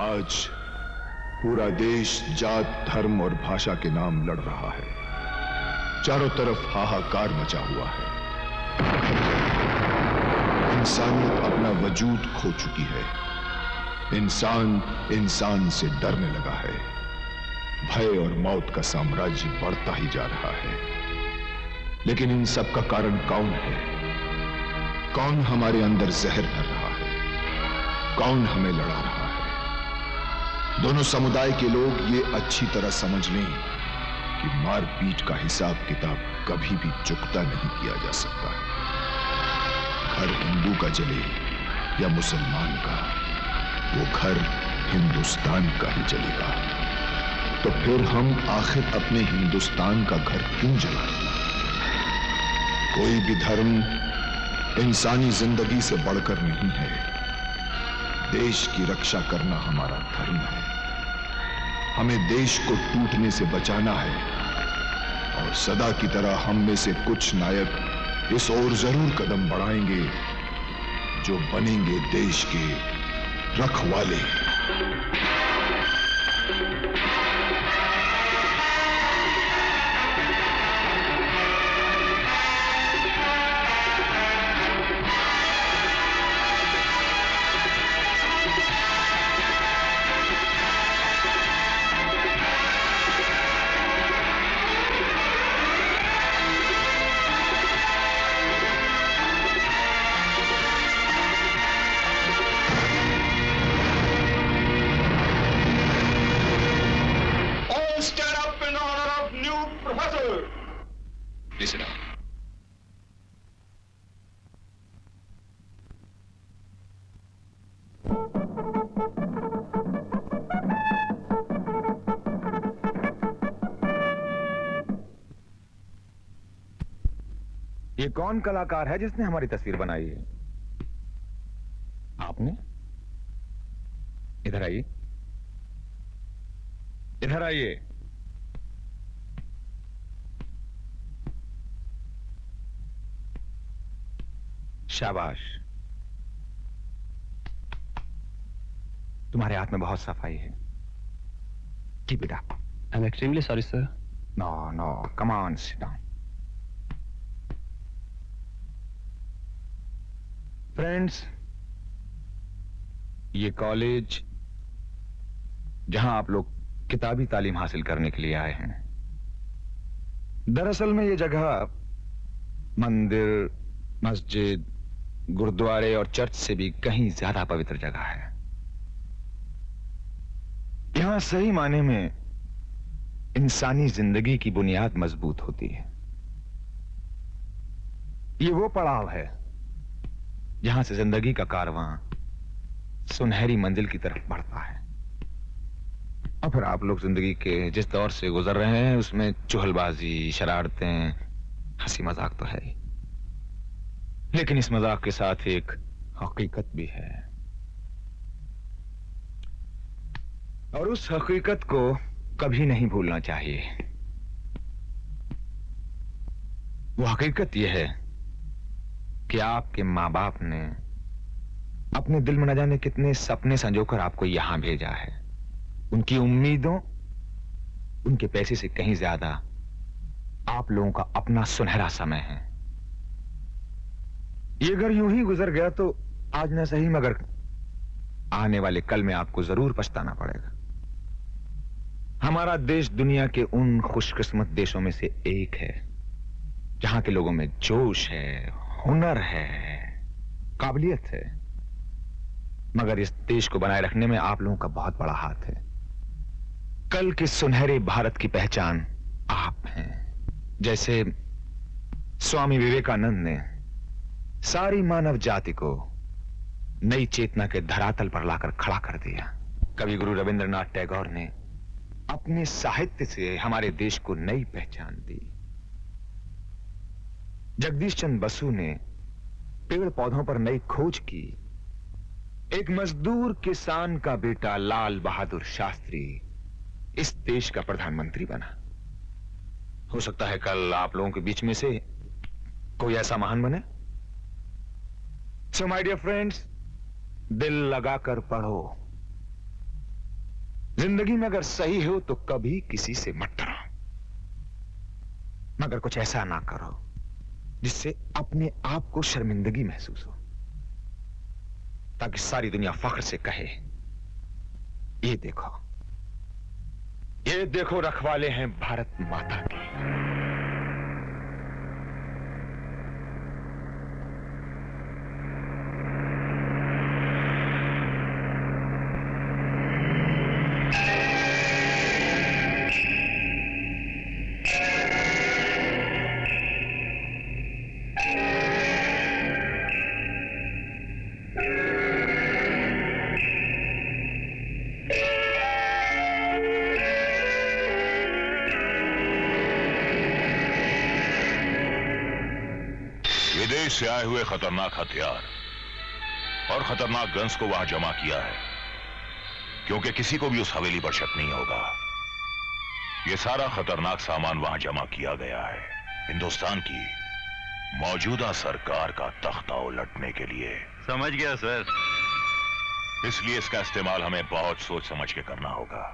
आज पूरा देश जात, धर्म और भाषा के नाम लड़ रहा है। चारों तरफ हाहाकार मचा हुआ है। इंसानियत अपना वजूद खो चुकी है। इंसान इंसान से डरने लगा है। भय और मौत का साम्राज्य बढ़ता ही जा रहा है। लेकिन इन सब का कारण कौन है? कौन हमारे अंदर जहर भर रहा है? कौन हमें लड़ा रहा है? दोनों समुदाय के लोग ये अच्छी तरह समझ लें कि मारपीट का हिसाब किताब कभी भी चुकता नहीं किया जा सकता है। घर हिंदू का जले या मुसलमान का, वो घर हिंदुस्तान का ही जलेगा। तो फिर हम आखिर अपने हिंदुस्तान का घर क्यों जलाएं? कोई भी धर्म इंसानी जिंदगी से बढ़कर नहीं है। देश की रक्षा करना हमारा धर्म है। हमें देश को टूटने से बचाना है और सदा की तरह हम में से कुछ नायक इस ओर जरूर कदम बढ़ाएंगे जो बनेंगे देश के रखवाले। ये कौन कलाकार है जिसने हमारी तस्वीर बनाई है? आपने? इधर आइए, इधर आइए। शाबाश, तुम्हारे हाथ में बहुत सफाई है। Keep it up. I'm extremely sorry, sir. No, no, come on, sit down. Friends, ये कॉलेज जहां आप लोग किताबी तालीम हासिल करने के लिए आए हैं, दरअसल में ये जगह मंदिर, मस्जिद, गुरुद्वारे और चर्च से भी कहीं ज्यादा पवित्र जगह है। यहां सही माने में इंसानी जिंदगी की बुनियाद मजबूत होती है। ये वो पड़ाव है जहां से जिंदगी का कारवां सुनहरी मंजिल की तरफ बढ़ता है। और फिर आप लोग जिंदगी के जिस दौर से गुजर रहे हैं उसमें चुहलबाजी, शरारतें, हंसी मजाक तो है ही, लेकिन इस मजाक के साथ एक हकीकत भी है। और उस हकीकत को कभी नहीं भूलना चाहिए। वो हकीकत यह है कि आपके माँ बाप ने अपने दिल में न जाने कितने सपने संजोकर आपको यहां भेजा है। उनकी उम्मीदों, उनके पैसे से कहीं ज्यादा आप लोगों का अपना सुनहरा समय है। ये अगर यूं ही गुजर गया तो आज न सही मगर आने वाले कल में आपको जरूर पछताना पड़ेगा। हमारा देश दुनिया के उन खुशकिस्मत देशों में से एक है जहां के लोगों में जोश है, हुनर है, काबिलियत है। मगर इस देश को बनाए रखने में आप लोगों का बहुत बड़ा हाथ है। कल के सुनहरे भारत की पहचान आप हैं। जैसे स्वामी विवेकानंद ने सारी मानव जाति को नई चेतना के धरातल पर लाकर खड़ा कर दिया। कवि गुरु रविंद्रनाथ टैगोर ने अपने साहित्य से हमारे देश को नई पहचान दी। जगदीश चंद्र बसु ने पेड़ पौधों पर नई खोज की। एक मजदूर किसान का बेटा लाल बहादुर शास्त्री इस देश का प्रधानमंत्री बना। हो सकता है कल आप लोगों के बीच में से कोई ऐसा महान बने। सो माय डियर फ्रेंड्स, दिल लगाकर पढ़ो, जिंदगी में अगर सही हो तो कभी किसी से मत डरो, मगर कुछ ऐसा ना करो जिससे अपने आप को शर्मिंदगी महसूस हो, ताकि सारी दुनिया फख्र से कहे, ये देखो रखवाले हैं भारत माता के। विदेश से आए हुए खतरनाक हथियार और खतरनाक गन्स को वहां जमा किया है, क्योंकि किसी को भी उस हवेली पर शक नहीं होगा। यह सारा खतरनाक सामान वहां जमा किया गया है हिंदुस्तान की मौजूदा सरकार का तख्ता उलटने के लिए। समझ गया सर। इसलिए इसका इस्तेमाल हमें बहुत सोच समझ के करना होगा।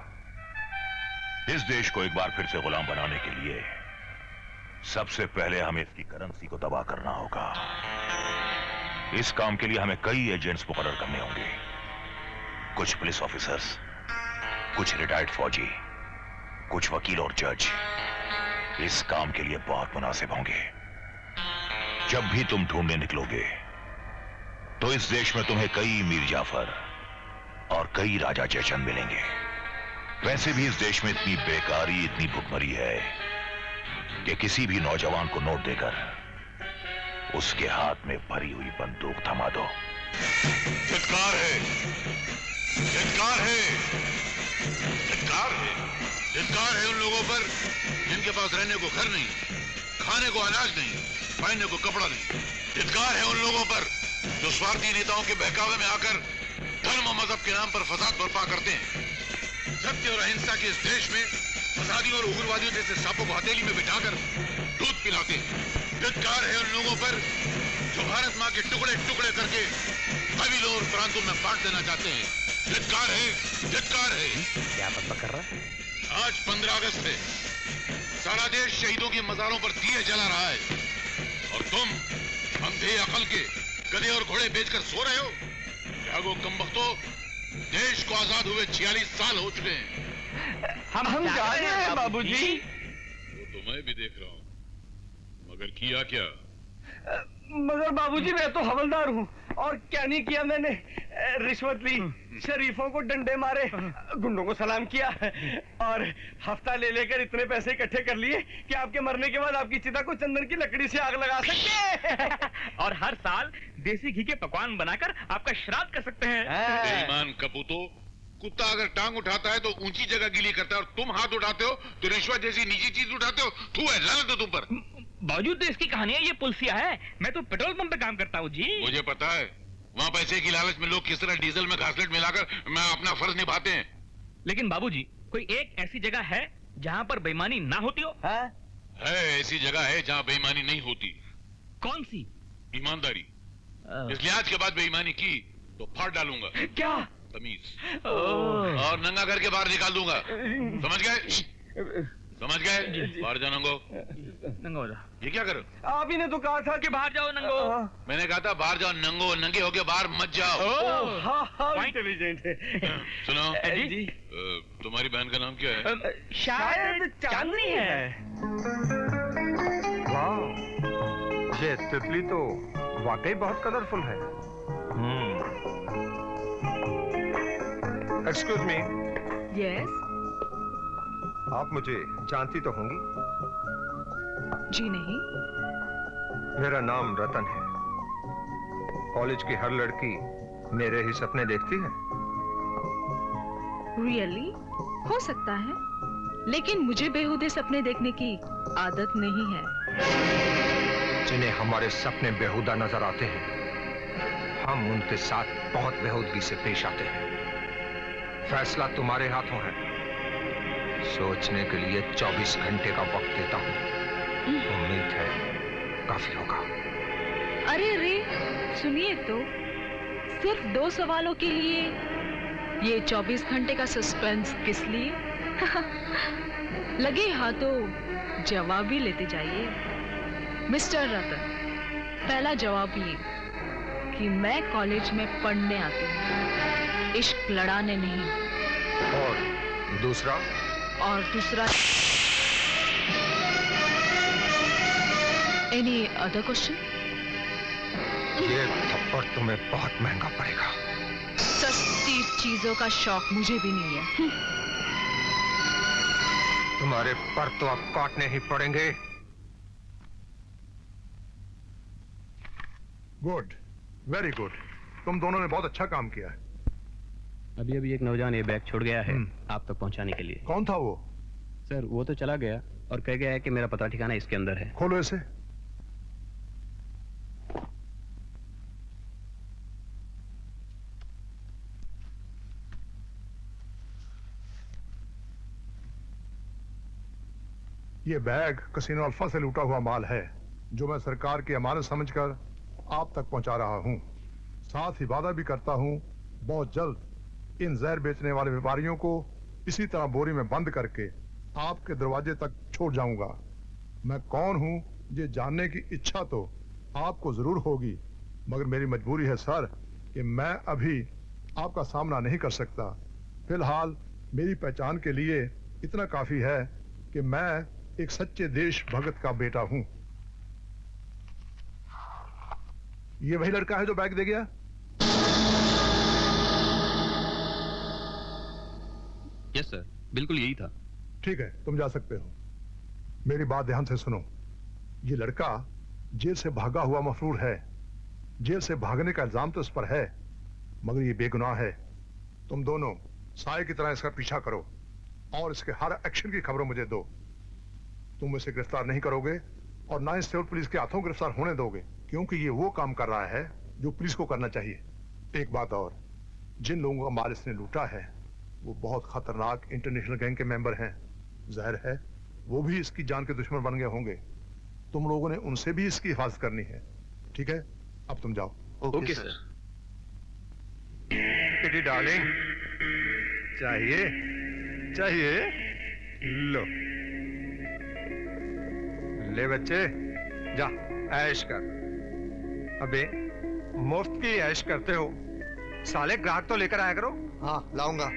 इस देश को एक बार फिर से गुलाम बनाने के लिए सबसे पहले हमें इसकी करेंसी को तबाह करना होगा। इस काम के लिए हमें कई एजेंट्स मुकर्रर करने होंगे, कुछ पुलिस ऑफिसर्स, कुछ रिटायर्ड फौजी, कुछ वकील और जज। इस काम के लिए बहुत मुनासिब होंगे। जब भी तुम ढूंढने निकलोगे तो इस देश में तुम्हें कई मीर जाफर और कई राजा जयचंद मिलेंगे। वैसे भी इस देश में इतनी बेकारी, इतनी भुखमरी है कि किसी भी नौजवान को नोट देकर उसके हाथ में भरी हुई बंदूक थमा दो। धिक्कार है, धिक्कार है, धिक्कार है, धिक्कार है उन लोगों पर जिनके पास रहने को घर नहीं, खाने को अनाज नहीं, पहनने को कपड़ा नहीं। धिक्कार है उन लोगों पर जो स्वार्थी नेताओं के बहकावे में आकर धर्म और मजहब के नाम पर फसाद बर्पा करते हैं। सत्य और अहिंसा के इस देश में फसादियों और उग्रवादियों जैसे सांपों को हथेली में बिठाकर दूध पिलाते हैं। धिक्कार है उन लोगों पर जो भारत मां के टुकड़े टुकड़े करके कबीलों और प्रांतों में बांट देना चाहते हैं। धिक्कार है, धिक्कार है। क्या बकबक कर रहा है? आज 15 अगस्त है, सारा देश शहीदों की मजारों पर दिए जला रहा है और तुम अंधे अकल के गधे और घोड़े बेचकर सो रहे हो। जागो कमबख्तो, देश को आजाद हुए 46 साल हो चुके हैं। हम जा रहे हैं बाबूजी। वो तो मैं भी देख रहा हूँ, मगर किया क्या? मगर बाबूजी मैं तो हवलदार हूँ और क्या नहीं किया मैंने। रिश्वत ली, शरीफों को डंडे मारे, गुंडों को सलाम किया और हफ्ता ले लेकर इतने पैसे इकट्ठे कर लिए कि आपके मरने के बाद आपकी चिता को चंदन की लकड़ी से आग लगा सकते और हर साल देसी घी के पकवान बनाकर आपका श्राद्ध कर सकते हैं। बेईमान कपूतो, कुत्ता अगर टांग उठाता है तो ऊंची जगह गीली करता है और तुम हाथ उठाते हो तो रिश्वत जैसी निजी चीज उठाते हो। तू है लानत है तुम पर। बावजूद तो इसकी कहानी है, ये पुलिसिया है। मैं तो पेट्रोल पंप पे काम करता हूँ जी। मुझे पता है वहाँ पैसे की लालच में लोग किस तरह डीजल में घासलेट मिलाकर मैं अपना फर्ज निभाते हैं। लेकिन बाबूजी कोई एक ऐसी जगह है जहाँ पर बेईमानी ना होती हो? है ऐसी जगह है जहाँ बेईमानी नहीं होती। कौन सी? ईमानदारी। इसलिए आज के बाद बेईमानी की तो फाड़ डालूंगा। क्या? तमीज। और नंगा करके बाहर निकाल दूंगा। समझ गए? समझ गए? बाहर जाओ नंगो। नंगो हो जा। ये क्या करो? आप ही ने तो कहा था कि बाहर जाओ नंगो। मैंने कहा था बाहर जाओ नंगो, नंगे होके बाहर मत जाओ। हाँ इंटेलिजेंट है। सुनो जी। तुम्हारी बहन का नाम क्या है? शायद चांदनी है। वाह, ये तितली तो वाकई बहुत कलरफुल है। Excuse me. यस। आप मुझे जानती तो होंगी? जी नहीं। मेरा नाम रतन है। कॉलेज की हर लड़की मेरे ही सपने देखती है। रियली? हो सकता है, लेकिन मुझे बेहुदे सपने देखने की आदत नहीं है। जिन्हें हमारे सपने बेहुदा नजर आते हैं, हम उनके साथ बहुत बेहूदगी से पेश आते हैं। फैसला तुम्हारे हाथों है। सोचने के लिए 24 घंटे का वक्त देता हूं। उम्मीद है काफी होगा। अरे रे, सुनिए तो, सिर्फ 2 सवालों के लिए ये 24 घंटे का सस्पेंस किस लिए? लगे हाथों जवाब भी लेते जाइए। मिस्टर रतन, पहला जवाब ये कि मैं कॉलेज में पढ़ने आती हूँ, इश्क लड़ाने नहीं। और दूसरा? और दूसरा, एनी अदर क्वेश्चन? ये थप्पड़ तुम्हें बहुत महंगा पड़ेगा। सस्ती चीजों का शौक मुझे भी नहीं है। तुम्हारे पर तो अब काटने ही पड़ेंगे। Good, very good. तुम दोनों ने बहुत अच्छा काम किया है। अभी अभी एक नौजवान ये बैग छोड़ गया है आप तक पहुंचाने के लिए। कौन था वो? सर वो तो चला गया और कह गया है कि मेरा पता ठिकाना इसके अंदर है। खोलो इसे। ये बैग कसिनो अल्फा से लूटा हुआ माल है जो मैं सरकार की अमानत समझकर आप तक पहुंचा रहा हूं। साथ ही वादा भी करता हूं बहुत जल्द इन जहर बेचने वाले व्यापारियों को इसी तरह बोरी में बंद करके आपके दरवाजे तक छोड़ जाऊंगा। मैं कौन हूं ये जानने की इच्छा तो आपको जरूर होगी, मगर मेरी मजबूरी है सर कि मैं अभी आपका सामना नहीं कर सकता। फिलहाल मेरी पहचान के लिए इतना काफी है कि मैं एक सच्चे देशभक्त का बेटा हूं। ये वही लड़का है जो बैग दे गया? यस सर, बिल्कुल यही था। ठीक है, तुम जा सकते हो। मेरी बात ध्यान से सुनो। ये लड़का जेल से भागा हुआ मफरूर है। जेल से भागने का इल्जाम तो इस पर है, मगर ये बेगुनाह है। तुम दोनों साए की तरह इसका पीछा करो और इसके हर एक्शन की खबरों मुझे दो। तुम इसे गिरफ्तार नहीं करोगे और ना इसे पुलिस के हाथों गिरफ्तार होने दोगे, क्योंकि ये वो काम कर रहा है जो पुलिस को करना चाहिए। एक बात और, जिन लोगों का माल इसने लूटा है वो बहुत खतरनाक इंटरनेशनल गैंग के मेंबर हैं। जाहिर है वो भी इसकी जान के दुश्मन बन गए होंगे। तुम लोगों ने उनसे भी इसकी हिफाजत करनी है। ठीक है, अब तुम जाओ। Okay sir. किटी डार्लिंग, चाहिए? चाहिए? लो ले बच्चे, जा ऐश कर। अबे मुफ्त की ऐश करते हो, साले ग्राहक तो लेकर आया करो। हाँ लाऊंगा,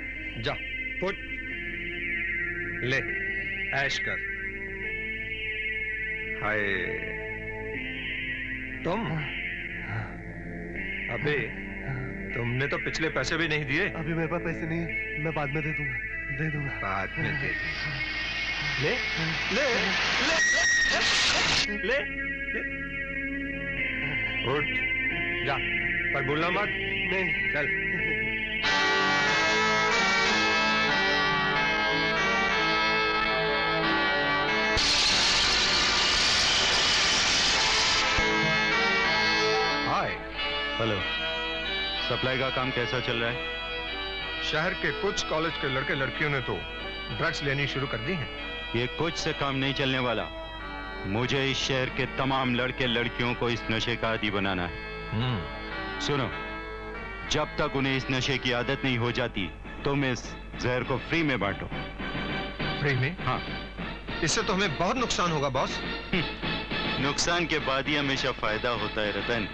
जा पुट ले ऐश कर। हाय तुम, अबे तुमने तो पिछले पैसे भी नहीं दिए। अभी मेरे पास पैसे नहीं है, मैं बाद में दे दूंगा। बाद में दे दूंगा। ले ले ले ले ले उठ जा, पर भूलना मत। नहीं चल। हाय हेलो, सप्लाई का काम कैसा चल रहा है? शहर के कुछ कॉलेज के लड़के लड़कियों ने तो ड्रग्स लेनी शुरू कर दी है। ये कुछ से काम नहीं चलने वाला। मुझे इस शहर के तमाम लड़के लड़कियों को इस नशे का आदी बनाना है। सुनो, जब तक उन्हें इस नशे की आदत नहीं हो जाती तुम इस जहर को फ्री में बांटो। फ्री में? हाँ। इससे तो हमें बहुत नुकसान होगा बॉस। नुकसान के बाद ही हमेशा फायदा होता है रतन।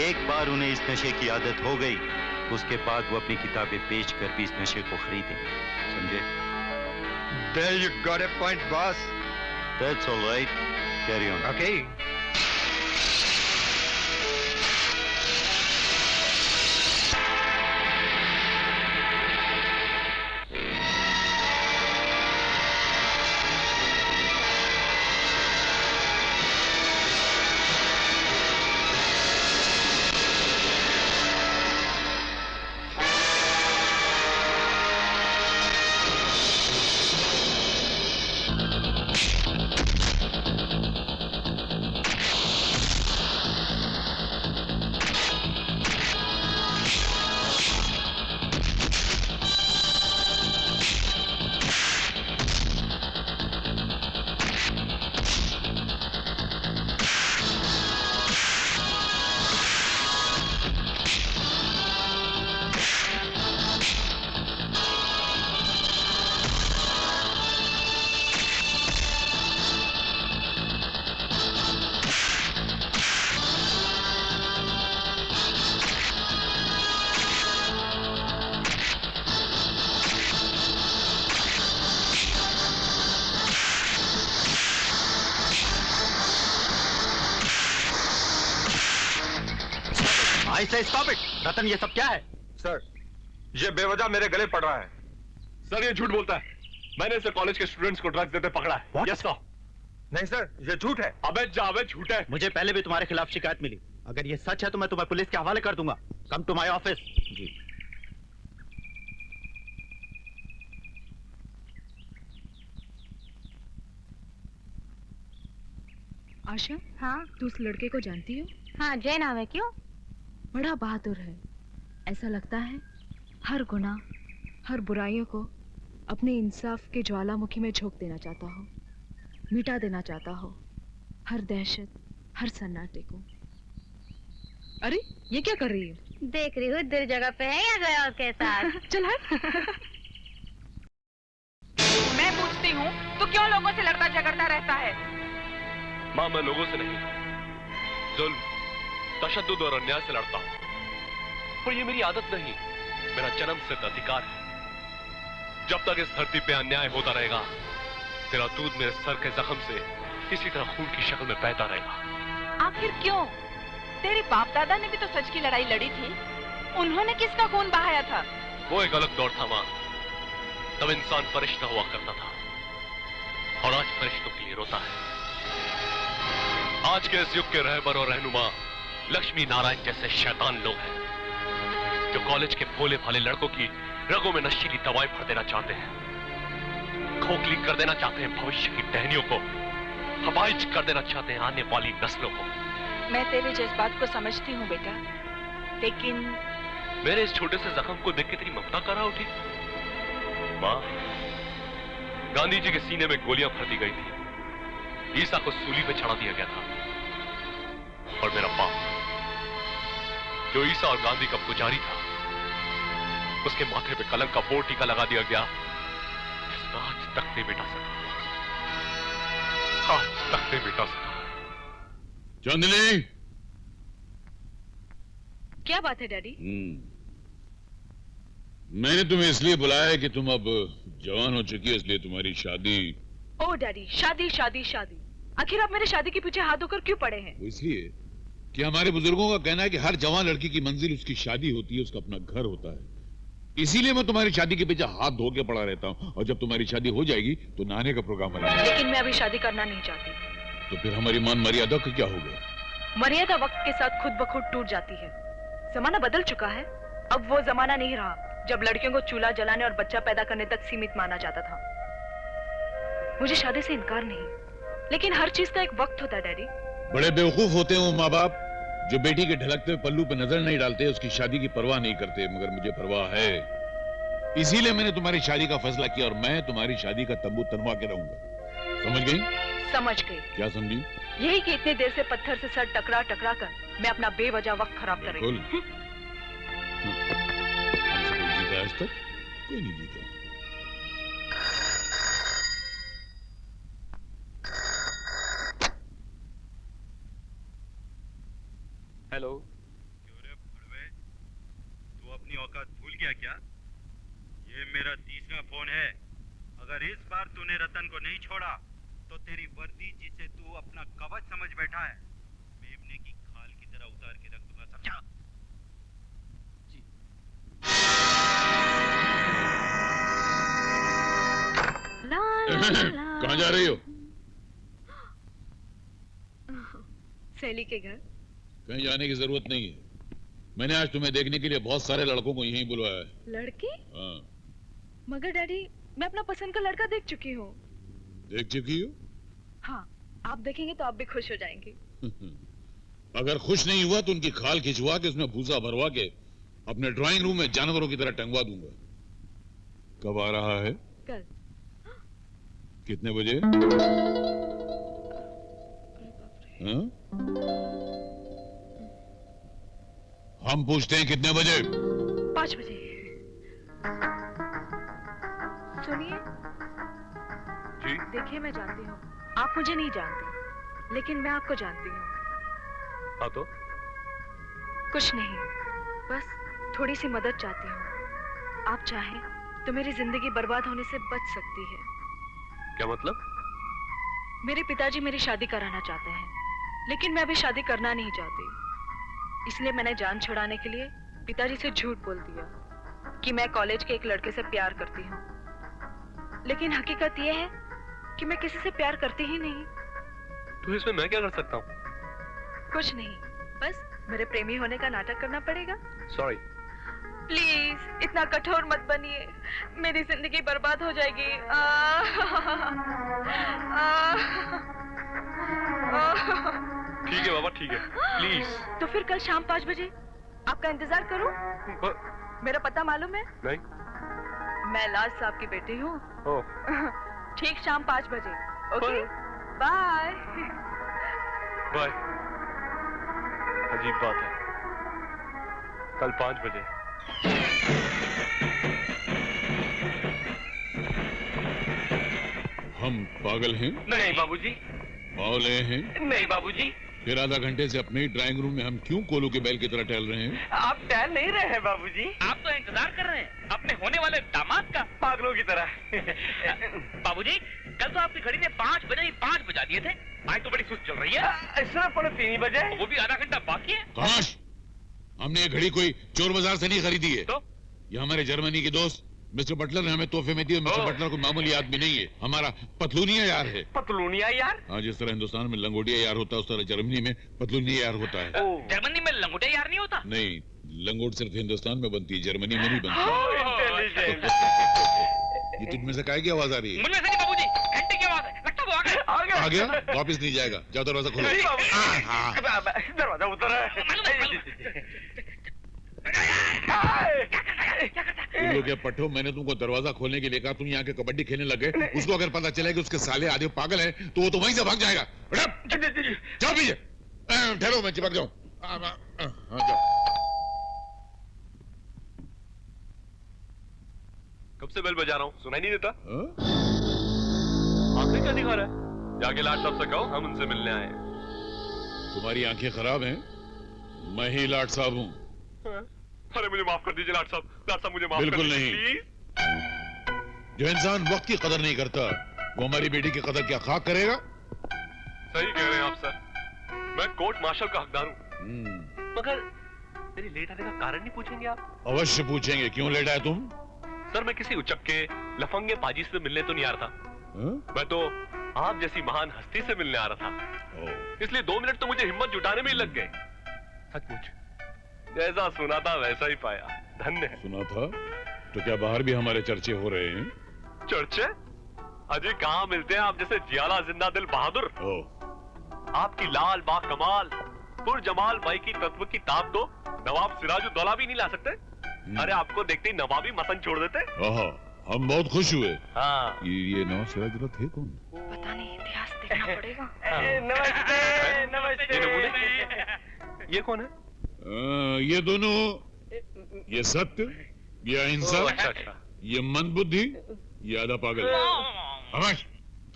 एक बार उन्हें इस नशे की आदत हो गई, उसके बाद वो अपनी किताबें बेच कर भी इस नशे को खरीदें। समझे? There you got a point, boss. That's all right. Carry on. Okay. आई से स्टॉप इट। रतन, ये सब क्या है? सर, ये बेवजह मेरे गले पड़ रहा है। सर ये झूठ बोलता है। मैंने इसे कॉलेज के स्टूडेंट्स को ड्रग्स देते पकड़ा है। Yes sir. नहीं सर, ये झूठ है। अबे जावे, झूठ है। मुझे पहले भी तुम्हारे खिलाफ शिकायत मिली। अगर ये सच है तो मैं तुम्हें पुलिस के हवाले कर दूंगा। Come to my office. जी। आशा, हाँ तू उस लड़के को जानती हो? हाँ, जय नाम है। क्यों? बड़ा बहादुर है। ऐसा लगता है हर गुनाह, हर बुराइयों को अपने इंसाफ के ज्वालामुखी में झोंक देना चाहता हो, मिटा देना चाहता हो हर दहशत, हर सन्नाटे को। अरे ये क्या कर रही है? देख रही हूँ दूर जगह पे है या गया के साथ। चल हट। मैं पूछती हूँ तो क्यों लोगों से लड़ता झगड़ता रहता है? माँ, मैं लोगों से नहीं, जुल्म, तशद्दुद और अन्याय से लड़ता हूँ। और ये मेरी आदत नहीं, मेरा जन्म सिद्ध अधिकार है। जब तक इस धरती पे अन्याय होता रहेगा, तेरा दूध मेरे सर के जख्म से इसी तरह खून की शक्ल में बहता रहेगा। आखिर क्यों? तेरे बाप दादा ने भी तो सच की लड़ाई लड़ी थी। उन्होंने किसका खून बहाया था? वो एक अलग दौर था माँ। तब इंसान फरिश्ता हुआ करता था और आज फरिश्तों के लिए रोता है। आज के इस युग के रहबर और रहनुमा लक्ष्मी नारायण जैसे शैतान लोग हैं जो कॉलेज के भोले भाले लड़कों की रगों में नशीली दवाएं भर देना चाहते हैं, खोखली कर देना चाहते हैं भविष्य की टहनियों को, हवाइज कर देना चाहते हैं आने वाली नस्लों को। मैं तेरे जज्बात को समझती हूँ बेटा, लेकिन मेरे इस छोटे से जख्म को देख के तेरी ममता कहाँ उठी? माँ, गांधी जी के सीने में गोलियां भर दी गई थी, ईसा को सूली पे चढ़ा दिया गया था, और मेरा बाप जो ईसा और गांधी का पुजारी था, उसके माथे पे कलंक का बोर टीका लगा दिया गया, जिसका आज तक नहीं मिटा सका, आज तक नहीं मिटा सका। चांदनी, क्या बात है डैडी? मैंने तुम्हें इसलिए बुलाया है कि तुम अब जवान हो चुकी हो, इसलिए तुम्हारी शादी। ओ डैडी, शादी शादी शादी, आखिर आप मेरे शादी के पीछे हाथ धोकर क्यों पड़े हैं? वो इसलिए कि हमारे बुजुर्गों का कहना है कि हर जवान लड़की की मंजिल उसकी शादी होती है, उसका अपना घर होता है। इसीलिए मैं तुम्हारी शादी के पीछे हाथ धो के पड़ा रहता हूँ, और जब तुम्हारी शादी हो जाएगी तो नहाने का प्रोग्राम बनाना। लेकिन मैं अभी शादी करना नहीं चाहती। तो फिर हमारी मान मर्यादा का क्या होगा? मर्यादा वक्त के साथ खुद ब खुद टूट जाती है। जमाना बदल चुका है। अब वो जमाना नहीं रहा जब लड़कियों को चूल्हा जलाने और बच्चा पैदा करने तक सीमित माना जाता था। मुझे शादी से इनकार नहीं, लेकिन हर चीज का एक वक्त होता है डैडी। बड़े बेवकूफ होते हैं वो माँ बाप जो बेटी के ढलकते हुए पल्लू पे नजर नहीं डालते, उसकी शादी की परवाह नहीं करते, मगर मुझे परवाह है। इसीलिए मैंने तुम्हारी शादी का फैसला किया, और मैं तुम्हारी शादी का तंबू तनवा के रहूंगा। समझ गई? समझ गई। क्या समझी? यही कि इतने देर से पत्थर से सर टकरा टकरा कर मैं अपना बेवजह वक्त खराब कर रही हूँ। जीता आज तक कोई नहीं जीता। हेलो। क्यों रे भड़वे, तू अपनी औकात भूल गया क्या? ये मेरा तीसरा फोन है। अगर इस बार तूने रतन को नहीं छोड़ा तो तेरी वर्दी जिसे तू अपना कवच समझ बैठा है, मेमने की खाल की तरह उतार के रख दूंगा, समझा? जी। कहाँ जा रही हो? सहेली के घर। कहीं जाने की जरूरत नहीं है। मैंने आज तुम्हें देखने के लिए बहुत सारे लड़कों को यहीं बुलवाया है। लड़के? हाँ। मगर डैडी, मैं अपना पसंद का लड़का देख चुकी हूँ। देख चुकी हो? हाँ, आप देखेंगे तो आप भी खुश हो जाएंगे। अगर खुश नहीं हुआ तो उनकी खाल खिंचवा के उसमें भूसा भरवा के अपने ड्राइंग रूम में जानवरों की तरह टंगवा दूंगा। कब आ रहा है? कल। कितने बजे? हाँ? हम पूछते हैं कितने बजे? 5 बजे। सुनिए। जी? देखिए, मैं जानती हूँ आप मुझे नहीं जानते, लेकिन मैं आपको जानती हूँ। हाँ तो? कुछ नहीं, बस थोड़ी सी मदद चाहती हूँ। आप चाहें तो मेरी जिंदगी बर्बाद होने से बच सकती है। क्या मतलब? मेरे पिताजी मेरी शादी कराना चाहते हैं, लेकिन मैं अभी शादी करना नहीं चाहती। इसलिए मैंने जान छुड़ाने के लिए पिताजी से झूठ बोल दिया कि मैं कॉलेज के एक लड़के से प्यार करती हूँ। लेकिन हकीकत यह है कि मैं किसी से प्यार करती ही नहीं। तो इसमें मैं क्या कर सकता हूँ? कुछ नहीं, बस मेरे प्रेमी होने का नाटक करना पड़ेगा। सॉरी। प्लीज इतना कठोर मत बनिए, मेरी जिंदगी बर्बाद हो जाएगी। ठीक है बाबा, ठीक है, प्लीज। तो फिर कल शाम 5 बजे आपका इंतजार करूं? मेरा पता मालूम है? नहीं। मैं लाज साहब की बेटी हूँ। ठीक शाम 5 बजे। Okay, bye. बाय। अजीब बात है, कल 5 बजे। हम पागल हैं? नहीं बाबूजी। बावले हैं? नहीं बाबूजी। फिर आधा घंटे से अपने ही ड्राइंग रूम में हम क्यों कोलू के बैल की तरह टहल रहे हैं? आप टहल नहीं रहे हैं बाबूजी। आप तो इंतजार कर रहे हैं अपने होने वाले दामाद का, पागलों की तरह। बाबूजी कल तो आपकी घड़ी ने 5 बजे ही 5 बजा दिए थे, आज तो बड़ी सुस्त चल रही है। ऐसा पड़े 3 बजे, वो भी आधा घंटा बाकी है। काश, हमने ये घड़ी कोई चोर बाजार से नहीं खरीदी है। तो ये हमारे जर्मनी के दोस्त मिस्टर बटलर ने हमें तोहफे में दी। मिस्टर बटलर को मामूली आदमी नहीं है, हमारा पतलूनिया यार है। पतलूनिया यार? हाँ, जिस तरह हिंदुस्तान में लंगोटिया यार होता है उस तरह जर्मनी में पतलूनिया यार होता है। जर्मनी में लंगोटिया यार नहीं होता? नहीं, लंगोट सिर्फ हिंदुस्तान में बनती है, जर्मनी में नहीं बनती। ये तुझमें से काय की आवाज आ रही है? मुझे नहीं बाबूजी, घंटे की आवाज है, लगता वो आ गया? वापिस नहीं जाएगा, जाओ दरवाजा खोलो। दरवाजा उतर है। तुम लोग ये पट्टो, मैंने तुमको दरवाजा खोलने के लिए कहा, तुम यहाँ के कबड्डी खेलने लगे। उसको अगर पता चला कि उसके साले आधे पागल हैं, तो वो तो वहीं से भाग जाएगा। जाओ पीछे, ठहरो, मैं चिपक जाऊं। हाँ, जाओ। कब से बेल बजा रहा हूँ, सुनाई नहीं देता? आंखें क्या दिखा रहा है? जाके लाट साहब से कहो हम उनसे मिलने आए हैं। तुम्हारी आंखें खराब हैं? मैं ही लाट साहब हूँ। अरे मुझे माफ कर दीजिए लाट साहब, मुझे माफ बिल्कुल कर नहीं। दीजिए, जो इंसान वक्त की कदर नहीं करता, वो हमारी बेटी की कदर क्या खाक करेगा? सही कह रहे हैं आप सर, मैं कोर्ट मार्शल का हकदार हूँ। मगर मेरी लेट आने का कारण नहीं पूछेंगे आप? अवश्य पूछेंगे, क्यों लेट आए तुम? सर मैं किसी उचक्के लफंगे पाजी से मिलने तो नहीं आ रहा था। मैं तो आप जैसी महान हस्ती से मिलने आ रहा था, इसलिए 2 मिनट तो मुझे हिम्मत जुटाने में ही लग गए। सचमुच जैसा सुना था वैसा ही पाया, धन्य है। सुना था? तो क्या बाहर भी हमारे चर्चे हो रहे हैं? चर्चे? अजी कहाँ मिलते हैं आप जैसे जियाला जिंदा दिल बहादुर। आपकी लाल बा कमाल पुरजमाल भाई की तत्व की ताप तो नवाब सिराजुद्दौला भी नहीं ला सकते। अरे आपको देखते ही नवाबी मतन छोड़ देते। हम बहुत खुश हुए। हाँ। ये नवाब सिराजुद्दौला थे कौन? पता नहीं, इतिहास देखना पड़ेगा। नमस्ते नमस्ते। ये कौन है? ये दोनों, ये सत्य, ये अहिंसा, ये मंदबुद्धि, ये आधा पागल।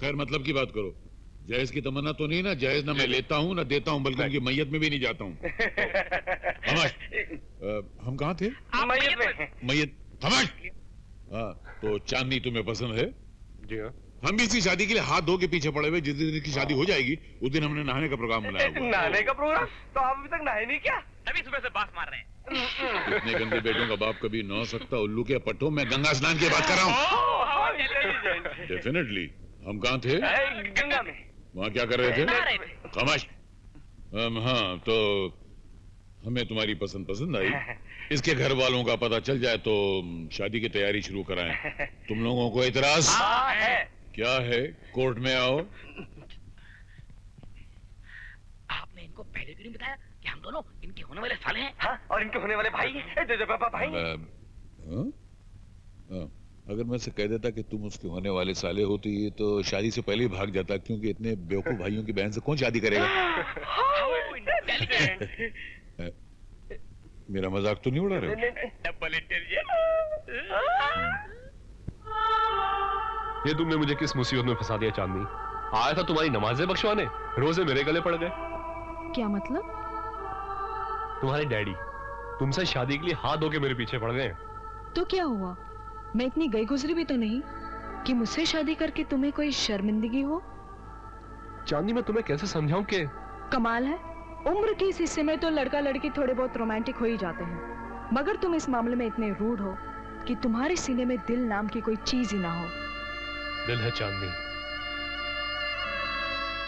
खैर मतलब की बात करो, जहेज की तमन्ना तो नहीं ना? जहेज ना मैं लेता हूँ ना देता हूँ, बल्कि उनकी मैयत में भी नहीं जाता हूँ। हम कहाँ थे? मैयत में। मैयत। हाँ, तो चांदनी तुम्हें पसंद है? जी हाँ। हम भी इसी शादी के लिए हाथ धो के पीछे पड़े हुए। जिस दिन की शादी हो जाएगी उस दिन हमने नहाने का प्रोग्राम बनाया हुआ। नहाने का प्रोग्राम? तो आप अभी तक नहाए नहीं क्या? अभी सुबह से बात मार रहे हैं। इतने गंदे बेटों का बाप कभी नहा सकता? उल्लू के पट्टों में गंगा स्नान की बात कर रहा हूँ। डेफिनेटली। हम कहाँ थे? गंगा में। वहाँ क्या कर रहे थे? खामोश। हाँ, तो हमें तुम्हारी पसंद आई। इसके घर वालों का पता चल जाए तो शादी की तैयारी शुरू कराएं। तुम लोगों को इतराज? क्या है? कोर्ट में आओ। आपने इनको पहले क्यों नहीं बताया कि हम दोनों इनके होने वाले साले हैं? हाँ, और इनके होने वाले भाई हैं। भाई। अगर मैं से कह देता कि तुम उसके होने वाले साले होती तो शादी से पहले ही भाग जाता, क्योंकि इतने बेवकूफ भाइयों की बहन से कौन शादी करेगा? मेरा मजाक तो नहीं उड़ा रहे हो? Double intelligent. ये तुमने मुझे किस मुसीबत में फंसा दिया चांदनी? आया था तुम्हारी नमाजें बख्शवाने, रोजे मेरे गले पड़ गए। क्या मतलब? तुम्हारे डैडी तुमसे शादी के लिए हाथ धो के मेरे पीछे पड़ गए। तो क्या हुआ? मैं इतनी गई गुजरी भी तो नहीं कि मुझसे शादी करके तुम्हें कोई शर्मिंदगी हो। चांदनी मैं तुम्हें कैसे समझाऊं कि कमाल है, उम्र के इस हिस्से में तो लड़का लड़की थोड़े बहुत रोमांटिक हो ही जाते हैं, मगर तुम इस मामले में इतने रूड हो कि तुम्हारे सीने में दिल नाम की कोई चीज ही ना हो। दिल है चांदनी,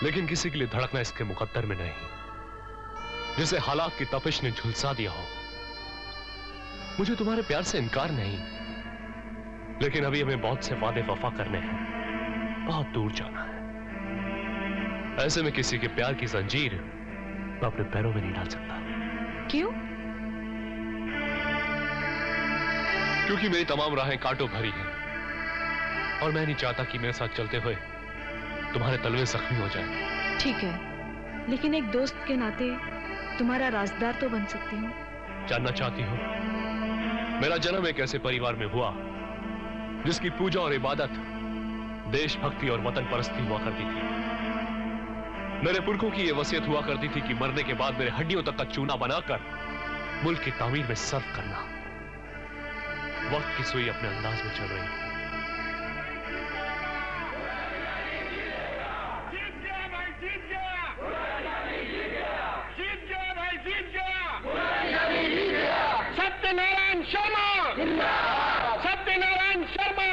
लेकिन किसी के लिए धड़कना इसके मुकद्दर में नहीं, जिसे हालात की तपिश ने झुलसा दिया हो। मुझे तुम्हारे प्यार से इनकार नहीं, लेकिन अभी हमें बहुत से वादे वफा करने हैं, बहुत दूर जाना है। ऐसे में किसी के प्यार की जंजीर मैं अपने पैरों में नहीं डाल सकता। क्यों? क्योंकि मेरी तमाम राहें कांटों भरी हैं और मैं नहीं चाहता कि मेरे साथ चलते हुए तुम्हारे तलवे जख्मी हो जाए। ठीक है, लेकिन एक दोस्त के नाते तुम्हारा राजदार तो बन सकती हूँ। जानना चाहती हो? मेरा जन्म एक ऐसे परिवार में हुआ जिसकी पूजा और इबादत देशभक्ति और वतन परस्ती हुआ करती थी। मेरे पुरखों की यह वसीयत हुआ करती थी कि मरने के बाद मेरे हड्डियों तक का चूना बनाकर मुल्क की तामीर में सर्व करना। वक्त की सुई अपने अंदाज में चल रही थी। सत्यनारायण शर्मा, सत्यनारायण शर्मा,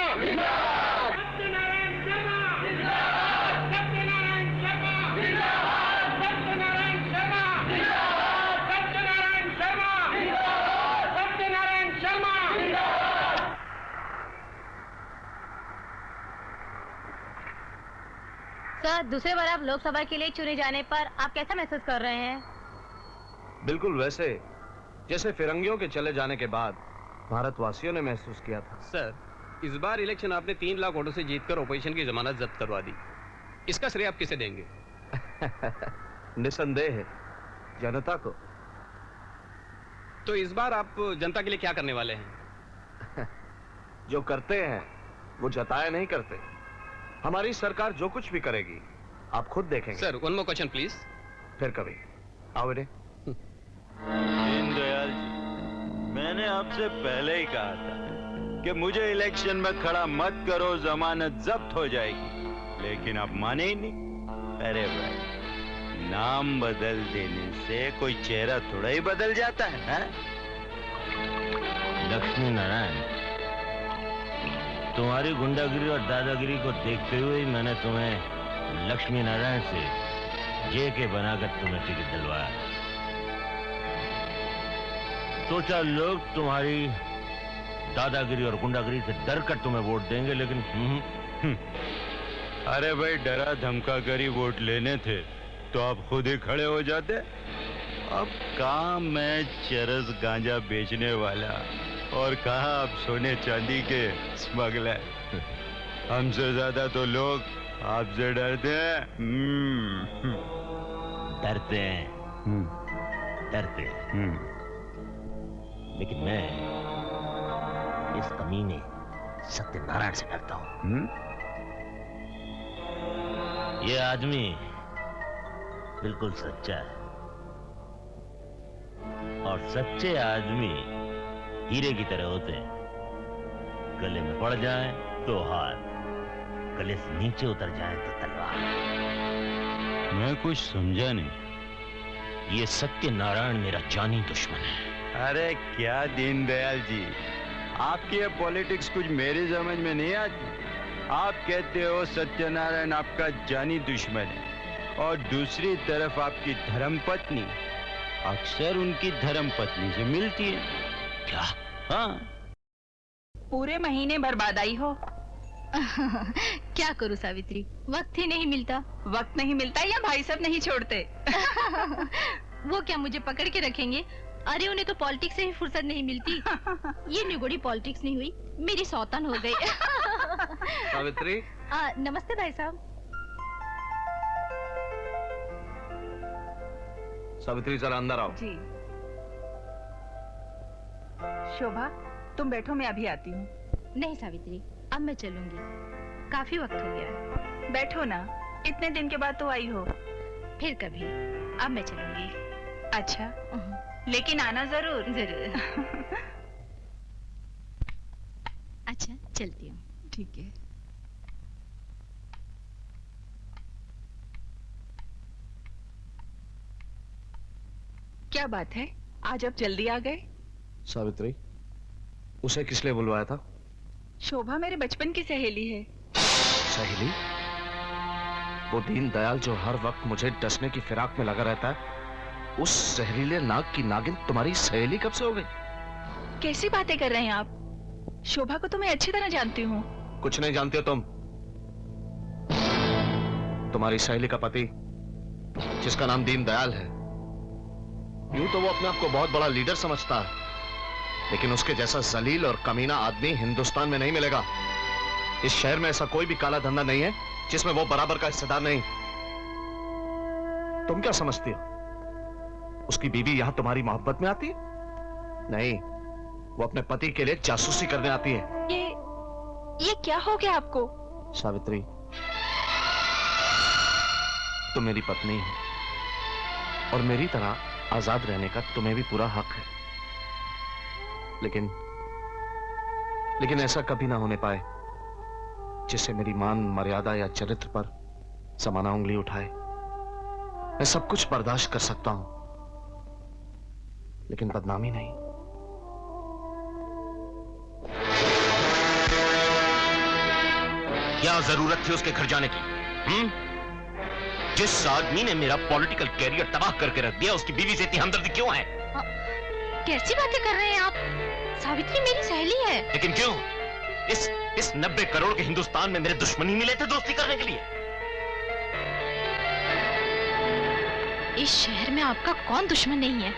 सत्यनारायण शर्मा, सत्यनारायण शर्मा, सत्यनारायण शर्मा, सत्यनारायण शर्मा, सत्यनारायण शर्मा। सर, दूसरे बार आप लोकसभा के लिए चुने जाने पर आप कैसा महसूस कर रहे हैं? बिल्कुल वैसे जैसे फिरंगियों के चले जाने के बाद भारतवासियों ने महसूस किया था। सर, इस बार इलेक्शन आपने 3 लाख वोटों से जीतकर ओपोजिशन की जमानत जब्त करवा दी। इसका श्रेय आप किसे देंगे? निसंदेह जनता को। तो इस बार आप जनता के लिए क्या करने वाले हैं? जो करते हैं वो जताया नहीं करते। हमारी सरकार जो कुछ भी करेगी आप खुद देखेंगे। Sir, one more question please. फिर कभी आओ बेटे। दीनदयाल जी, मैंने आपसे पहले ही कहा था कि मुझे इलेक्शन में खड़ा मत करो, जमानत जब्त हो जाएगी, लेकिन आप माने ही नहीं। अरे भाई, नाम बदल देने से कोई चेहरा थोड़ा ही बदल जाता है? लक्ष्मी नारायण, तुम्हारी गुंडागिरी और दादागिरी को देखते हुए ही मैंने तुम्हें लक्ष्मी नारायण से जेके बनाकर तुम्हें टिकट दिलवाया। सोचा लोग तुम्हारी दादागिरी और गुंडागिरी से डर कर तुम्हें वोट देंगे, लेकिन अरे भाई, डरा धमका कर ही वोट लेने थे तो आप खुद ही खड़े हो जाते। अब कहाँ मैं चरस गांजा बेचने वाला और कहाँ आप सोने चांदी के स्मगलर। हमसे ज्यादा तो लोग आपसे डरते हैं। डरते हैं, डरते हैं। लेकिन मैं इस कमीने सत्यनारायण से डरता हूं। ये आदमी बिल्कुल सच्चा है और सच्चे आदमी हीरे की तरह होते हैं। गले में पड़ जाए तो हाथ, गले से नीचे उतर जाए तो तलवार। मैं कुछ समझा नहीं। ये सत्यनारायण मेरा जानी दुश्मन है। अरे क्या दीनदयाल जी, आपकी ये पॉलिटिक्स कुछ मेरी समझ में नहीं आती। आप कहते हो सत्यनारायण आपका जानी दुश्मन है और दूसरी तरफ आपकी धर्मपत्नी अक्सर उनकी धर्मपत्नी से मिलती है। क्या? हाँ। पूरे महीने बर्बाद आई हो। क्या करूं सावित्री, वक्त ही नहीं मिलता। वक्त नहीं मिलता या भाई साहब नहीं छोड़ते? वो क्या मुझे पकड़ के रखेंगे? अरे उन्हें तो पॉलिटिक्स से ही फुर्सत नहीं मिलती। ये निगोड़ी पॉलिटिक्स नहीं हुई, मेरी सौतन हो गई। सावित्री। नमस्ते भाई साहब। सावित्री जरा अंदर आओ। जी। शोभा, तुम बैठो, मैं अभी आती हूँ। नहीं सावित्री, अब मैं चलूंगी, काफी वक्त हो गया है। बैठो ना, इतने दिन के बाद तो आई हो। फिर कभी, अब मैं चलूंगी। अच्छा, लेकिन आना जरूर। जरूर। अच्छा, चलती हूँ। ठीक है। क्या बात है, आज आप जल्दी आ गए? सावित्री, उसे किस लिए बुलवाया था? शोभा मेरे बचपन की सहेली है। सहेली? वो दीन दयाल जो हर वक्त मुझे डसने की फिराक में लगा रहता है, उस जहरीले नाग की नागिन तुम्हारी सहेली कब से हो गई? कैसी बातें कर रहे हैं आप? शोभा को तो मैं अच्छी तरह जानती हूँ। कुछ नहीं जानते हो तुम। तुम्हारी सहेली का पति, जिसका नाम दीन दयाल है, यूं तो वो अपने आप को बहुत बड़ा लीडर समझता है, लेकिन उसके जैसा जलील और कमीना आदमी हिंदुस्तान में नहीं मिलेगा। इस शहर में ऐसा कोई भी काला धंधा नहीं है जिसमें वो बराबर का हिस्सेदार नहीं। तुम क्या समझती हो? उसकी बीवी यहां तुम्हारी मोहब्बत में आती है? नहीं, वो अपने पति के लिए जासूसी करने आती है। ये क्या हो गया आपको? सावित्री, तुम मेरी पत्नी हो और मेरी तरह आजाद रहने का तुम्हें भी पूरा हक है, लेकिन ऐसा कभी ना होने पाए जिससे मेरी मान, मर्यादा या चरित्र पर समाना उंगली उठाए। मैं सब कुछ बर्दाश्त कर सकता हूं, लेकिन बदनामी नहीं। क्या जरूरत थी उसके घर जाने की? जिस आदमी ने मेरा पॉलिटिकल कैरियर तबाह करके रख दिया, उसकी बीवी से इतनी हमदर्दी क्यों है? कैसी बातें कर रहे हैं आप? सावित्री मेरी सहेली है। लेकिन क्यों? इस 90 करोड़ के हिंदुस्तान में मेरे दुश्मन ही मिले थे दोस्ती करने के लिए। इस शहर में आपका कौन दुश्मन नहीं है?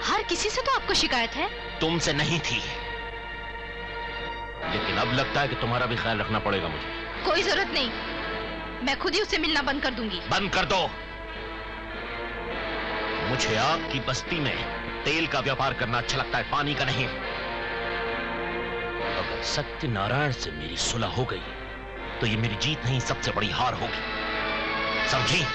हर किसी से तो आपको शिकायत है। तुमसे नहीं थी, लेकिन अब लगता है कि तुम्हारा भी ख्याल रखना पड़ेगा मुझे। कोई जरूरत नहीं, मैं खुद ही उससे मिलना बंद कर दूंगी। बंद कर दो। मुझे आपकी बस्ती में तेल का व्यापार करना अच्छा लगता है, पानी का नहीं। अगर सत्यनारायण से मेरी सुलह हो गई तो ये मेरी जीत नहीं, सबसे बड़ी हार होगी, समझी?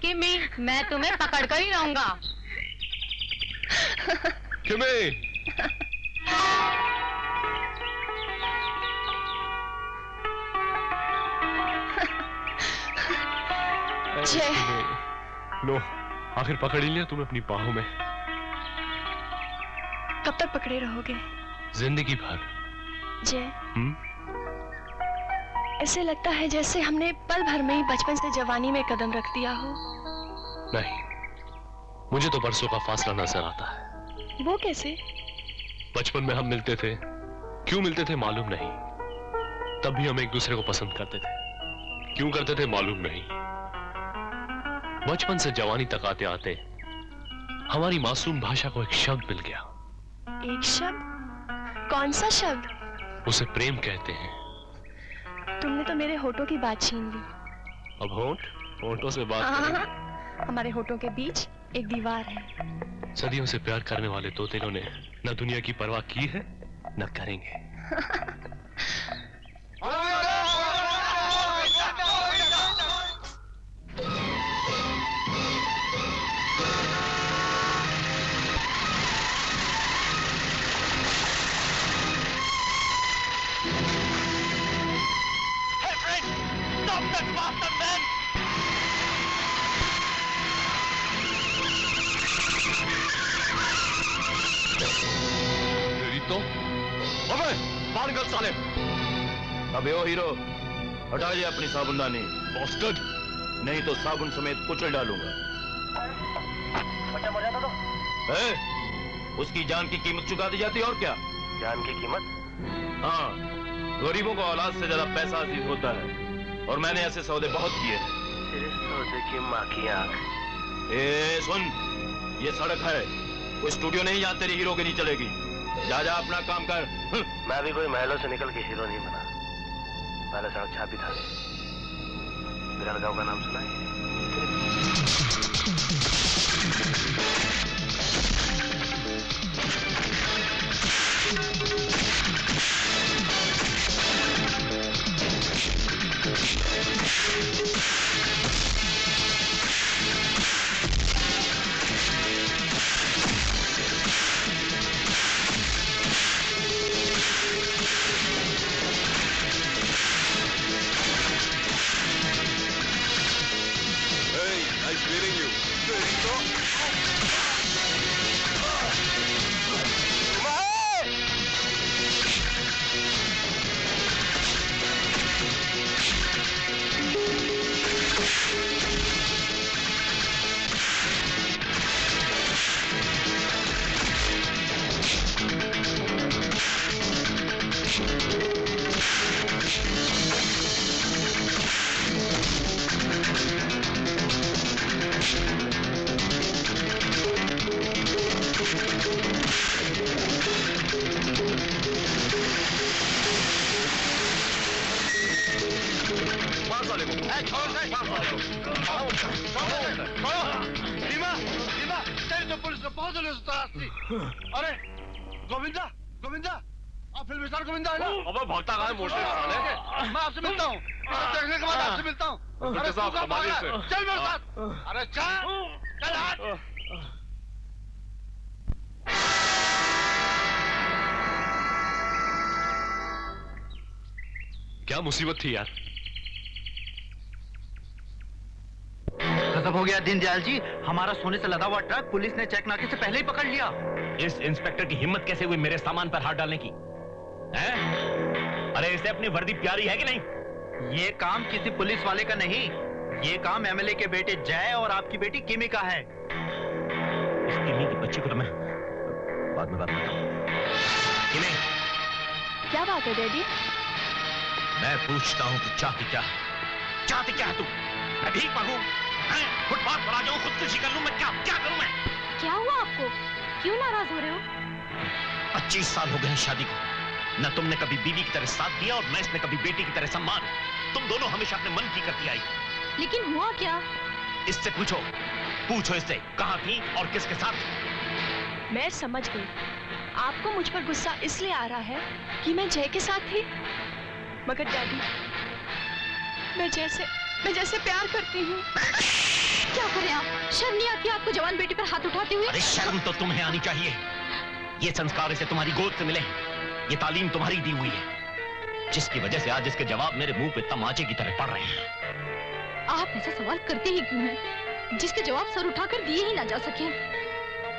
किमी, मैं तुम्हें पकड़ कर ही रहूंगा। किमी, जय। लो, आखिर पकड़ ही लिया तुम्हें अपनी बाहों में। कब तक पकड़े रहोगे? जिंदगी भर। जय, ऐसे लगता है जैसे हमने पल भर में ही बचपन से जवानी में कदम रख दिया हो। नहीं, मुझे तो बरसों का फासला नजर आता है। वो कैसे? बचपन में हम मिलते थे, क्यों मिलते थे मालूम नहीं, तब भी हम एक दूसरे को पसंद करते थे। क्यों करते थे मालूम नहीं। बचपन से जवानी तक आते आते हमारी मासूम भाषा को एक शब्द मिल गया। एक शब्द? कौन सा शब्द? उसे प्रेम कहते हैं। तुमने तो मेरे होठों की बात छीन ली। अब होठों से बात करें? हमारे होठों के बीच एक दीवार है। सदियों से प्यार करने वाले दो दिलों ने न दुनिया की परवाह की है न करेंगे। बाहर निकल साले। अबे ओ हीरो, हटाइए अपनी साबुनदानी। बॉस्टर्ड, नहीं तो साबुन समेत कुचल डालूंगा। बच्चा मर जाता तो? उसकी जान की कीमत चुका दी जाती, और क्या? जान की कीमत? हाँ, गरीबों को औलाद से ज्यादा पैसा अजीज होता है, और मैंने ऐसे सौदे बहुत किए हैं। तेरे सौदे की माँ की आंख। ए सुन, ये सड़क है, कोई स्टूडियो नहीं जहाँ तेरी हीरोगिरी चलेगी। जा जा अपना काम कर। मैं अभी कोई महलों से निकल के हीरो नहीं बना, पहले सड़क छापी था। मेरा गांव का नाम सुना है? जो पुलिस को पहुंच ली उस तलाशी। अरे गोविंदा, गोविंदा, आप फिल्म स्टार गोविंदा है ना? अबे भागता कहाँ है मोटे साले के? मैं आपसे मिलता हूँ, देखने के बाद आपसे मिलता हूँ। अरे तू कहाँ भाग रहा है? चल मेरे साथ। अरे चल, चल हट। क्या मुसीबत थी यार? गजब हो गया दीनदयाल जी, हमारा सोने से लदा हुआ ट्रक पुलिस ने चेक नाके से पहले ही पकड़ लिया। इस इंस्पेक्टर की हिम्मत कैसे हुई मेरे सामान पर हाथ डालने की? हैं? अरे इसे अपनी वर्दी प्यारी है कि नहीं? ये काम किसी पुलिस वाले का नहीं, ये काम एमएलए के बेटे जय और आपकी बेटी किमी का है। इस किमी की बच्ची को तो मैं बाद में बात करता हूँ। किमी, क्या बात है डैडी? मैं पूछता हूँ कि चाहती क्या है? चाहती क्या है तू? मैं भीख मांगू? फुटपाथ पर आ जाऊँ, खुदकुशी कर लूँ? मैं क्या क्या करूँ मैं? क्या हुआ आपको? क्यों नाराज हो रहे हो? 25 साल हो गए हैं शादी को। न तुमने कभी बीवी की तरह साथ दिया और मैं इसने कभी बेटी की तरह सम्मान। तुम दोनों हमेशा अपने मन की करती आई। लेकिन हुआ क्या? इससे पूछो, पूछो इससे, कहाँ थी और किसके साथ? मैं समझ गई, आपको मुझ पर गुस्सा इसलिए आ रहा है कि मैं जय के साथ थी। मगर डैडी, मैं जैसे प्यार करती हूँ। क्या करें आप? शर्म नहीं आती आपको जवान बेटी पर हाथ उठाते हुए? अरे शर्म तो तुम्हें आनी चाहिए। ये संस्कार इसे तुम्हारी गोद से मिले, ये तालीम तुम्हारी दी हुई है, जिसकी वजह से आज इसके जवाब मेरे मुंह पे तमाचे की तरह पड़ रहे हैं। आप ऐसा सवाल करते ही क्यों हैं? जिसके जवाब सर उठाकर दिए ही ना जा सके।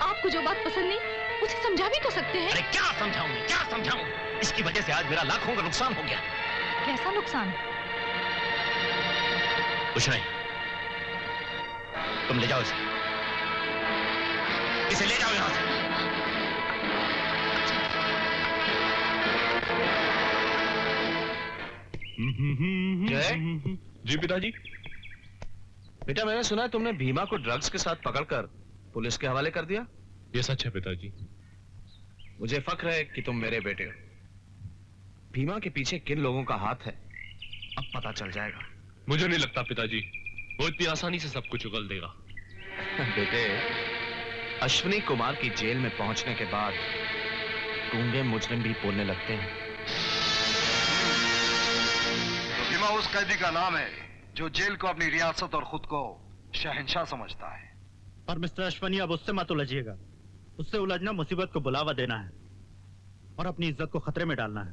आपको जो बात पसंद नहीं उसे समझा भी तो सकते हैं। अरे क्या समझाऊं, क्या समझाऊं? इसकी वजह से आज मेरा लाखों का नुकसान हो गया। कैसा नुकसान? कुछ नहीं, तुम ले जाओ इसे ले जाओ यहां से। जी पिताजी। बेटा मैंने सुना है तुमने भीमा को ड्रग्स के साथ पकड़कर पुलिस के हवाले कर दिया। ये सच है पिताजी। मुझे फख्र है कि तुम मेरे बेटे हो। भीमा के पीछे किन लोगों का हाथ है अब पता चल जाएगा। मुझे नहीं लगता पिताजी वो इतनी आसानी से सब कुछ उगल देगा। बेटे, अश्विनी कुमार की जेल में पहुंचने के बाद गूंगे मुजरिम भी बोलने लगते हैं। तो भीमा उस कैदी का नाम है जो जेल को अपनी रियासत और खुद को शहंशाह समझता है। और मिस्टर अश्वनी, अब उससे मत उलझिएगा। उससे उलझना मुसीबत को बुलावा देना है और अपनी इज्जत को खतरे में डालना है।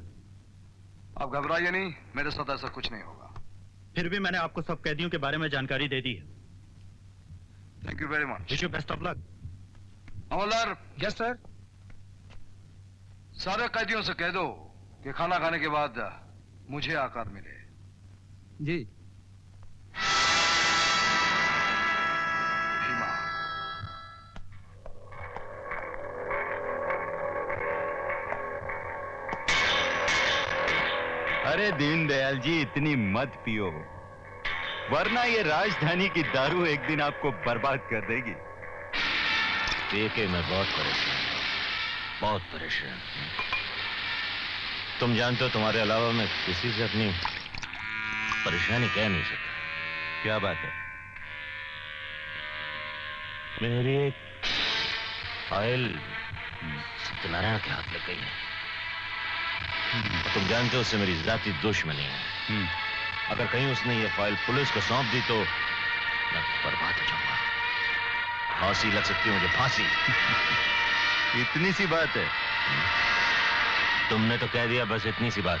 अब घबराइए नहीं, मेरे साथ ऐसा कुछ नहीं होगा। फिर भी मैंने आपको सब कैदियों के बारे में जानकारी दे दी है। Thank you very much. Wish you best of luck. Havildar. Yes sir. सारे कैदियों से कह दो कि खाना खाने के बाद मुझे आकर मिले। जी। भीमा। अरे दीनदयाल जी, इतनी मत पियो, वरना ये राजधानी की दारू एक दिन आपको बर्बाद कर देगी। देखे मैं बहुत परेशान हूं, बहुत परेशान। तुम जानते हो तुम्हारे अलावा मैं किसी से अपनी परेशानी कह नहीं सकता। क्या बात है? मेरी एक फाइल सत्यनारायण के हाथ लग गई है। तुम जानते हो उससे मेरी जाती दुश्मनी है। अगर कहीं उसने ये फाइल पुलिस को सौंप दी तो मैं बर्बाद हो जाऊंगा। फांसी लग सकती है मुझे, फांसी। इतनी सी बात है? तुमने तो कह दिया, बस इतनी सी बात।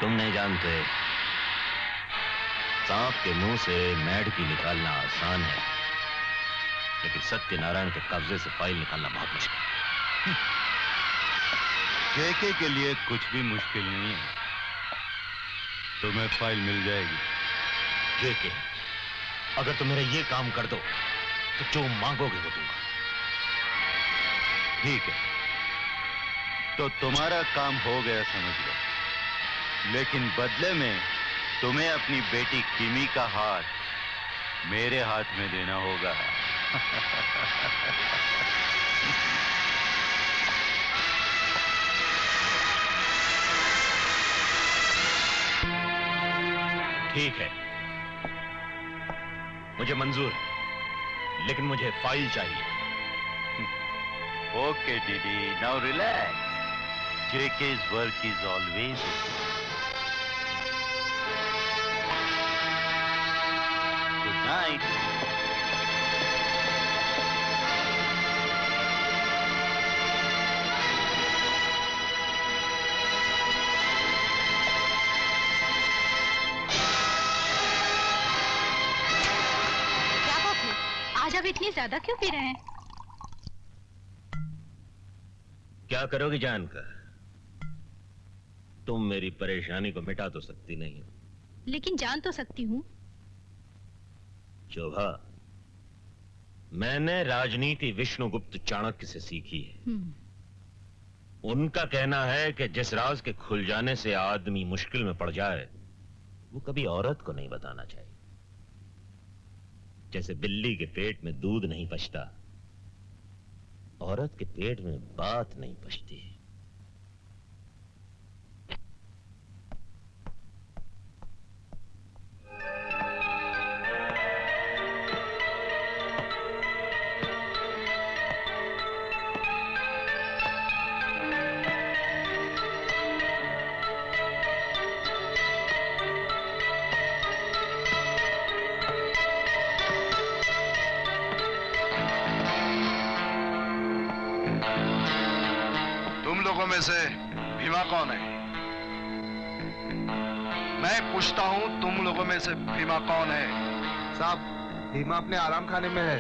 तुम नहीं जानते, सांप के मुंह से मेढकी निकालना आसान है, लेकिन सत्यनारायण के कब्जे से फाइल निकालना बहुत मुश्किल है। केके के लिए कुछ भी मुश्किल नहीं है, तुम्हें फाइल मिल जाएगी। केके, अगर तुम मेरा ये काम कर दो तो जो मांगोगे वो दूंगा। ठीक है, तो तुम्हारा काम हो गया समझ लो, लेकिन बदले में तुम्हें अपनी बेटी किमी का हाथ मेरे हाथ में देना होगा। ठीक है, मुझे मंजूर है, लेकिन मुझे फाइल चाहिए। Okay DD, now relax. JK's work is always okay. Good night. क्या बात है? आज आप इतनी ज्यादा क्यों पी रहे हैं? क्या करोगी जानकर? तुम मेरी परेशानी को मिटा तो सकती नहीं हो, लेकिन जान तो सकती हूँ। शोभा, मैंने राजनीति विष्णुगुप्त चाणक्य से सीखी है। उनका कहना है कि जिस राज के खुल जाने से आदमी मुश्किल में पड़ जाए, वो कभी औरत को नहीं बताना चाहिए। जैसे बिल्ली के पेट में दूध नहीं पचता, औरत के पेट में बात नहीं पचती। लोगों में से भीमा कौन है? मैं पूछता हूं, तुम लोगों में से भीमा कौन है? साहब, भीमा अपने आराम खाने में है।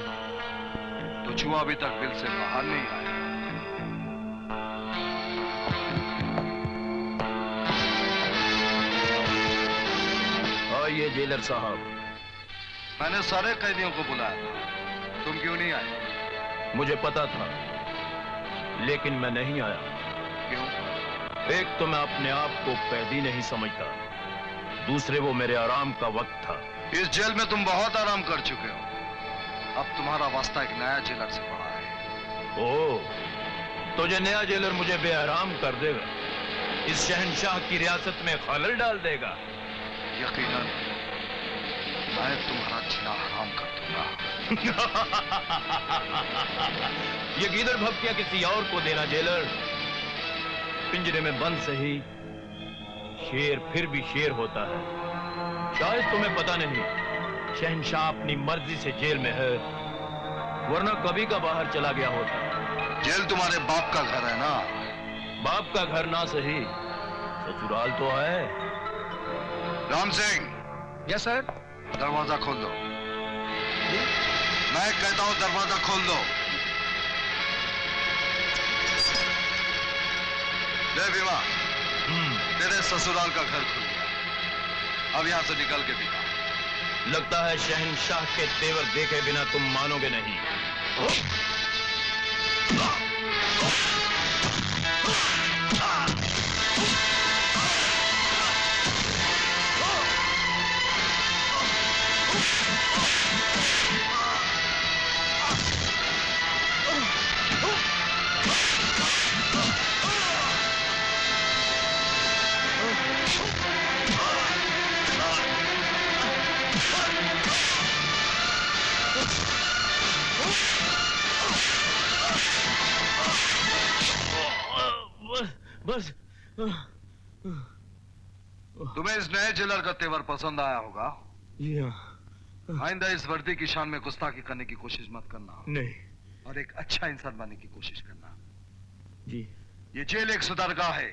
तो जुआ अभी तक बिल से बाहर नहीं आया। आइए जेलर साहब। मैंने सारे कैदियों को बुलाया था, तुम क्यों नहीं आए? मुझे पता था, लेकिन मैं नहीं आया। क्यों? एक तो मैं अपने आप को कैदी नहीं समझता, दूसरे वो मेरे आराम का वक्त था। इस जेल में तुम बहुत आराम कर चुके हो, अब तुम्हारा वास्ता एक नया जेलर से पड़ा है। ओह, तो जो नया जेलर मुझे बेआराम कर देगा, इस शहंशाह की रियासत में खलल डाल देगा। यकीनन मैं तुम्हारा जीना हराम कर दूंगा। ये गीदड़ भपकियां किसी और को देना जेलर। पिंजरे में बंद सही, शेर फिर भी शेर होता है। शायद तुम्हें पता नहीं, शहंशाह अपनी मर्जी से जेल में है, वरना कभी का बाहर चला गया होता। जेल तुम्हारे बाप का घर है ना? बाप का घर ना सही, ससुराल तो है। राम सिंह। Yes sir. दरवाजा खोल दो। मैं कहता हूं दरवाजा खोल दो। ले भीमा, तेरे ससुराल का घर खुल गया, अब यहां से निकल के दिखा। लगता है शहंशाह के तेवर देखे बिना तुम मानोगे नहीं। बस तुम्हें इस नए जेलर का तेवर पसंद आया होगा। आइंदा इस वर्दी की शान में गुस्ताखी करने की कोशिश मत करना। नहीं। और एक अच्छा इंसान बनने की कोशिश करना। जी। ये जेल एक सुधारगाह है,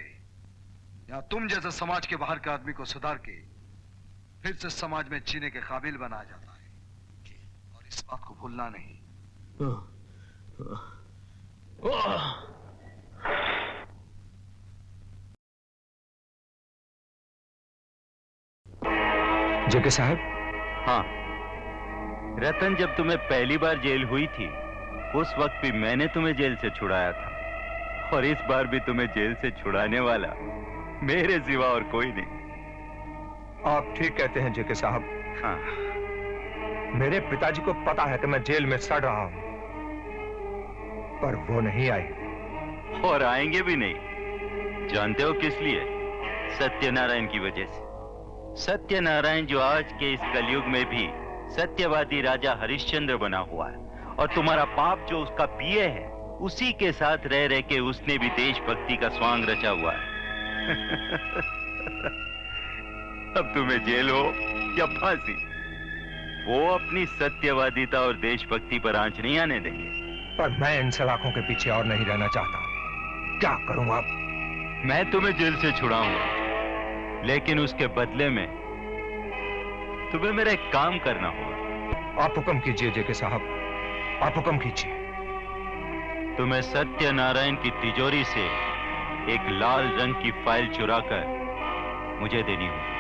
यहाँ तुम जैसे समाज के बाहर के आदमी को सुधार के फिर से समाज में जीने के काबिल बनाया जाता है, और इस बात को भूलना नहीं। जेके साहब। हाँ, रतन, जब तुम्हें पहली बार जेल हुई थी, उस वक्त भी मैंने तुम्हें जेल से छुड़ाया था, और इस बार भी तुम्हें जेल से छुड़ाने वाला मेरे सिवा और कोई नहीं। आप ठीक कहते हैं जेके साहब। हाँ। मेरे पिताजी को पता है कि मैं जेल में सड़ रहा हूं, पर वो नहीं आए और आएंगे भी नहीं। जानते हो किस लिए? सत्यनारायण की वजह से। सत्यनारायण जो आज के इस कलयुग में भी सत्यवादी राजा हरिश्चंद्र बना हुआ है, और तुम्हारा बाप जो उसका पीए है, उसी के साथ रह रह के उसने भी देशभक्ति का स्वांग रचा हुआ है। अब तुम्हें जेल हो या फांसी, वो अपनी सत्यवादिता और देशभक्ति पर आंच नहीं आने देंगे। पर मैं इन सलाखों के पीछे और नहीं रहना चाहता। क्या करूं अब? मैं तुम्हें जेल से छुड़ाऊंगा, लेकिन उसके बदले में तुम्हें मेरा एक काम करना होगा। आप हुक्म कीजिए जेके साहब, आप हुक्म कीजिए। तुम्हें सत्यनारायण की तिजोरी से एक लाल रंग की फाइल चुराकर मुझे देनी होगी।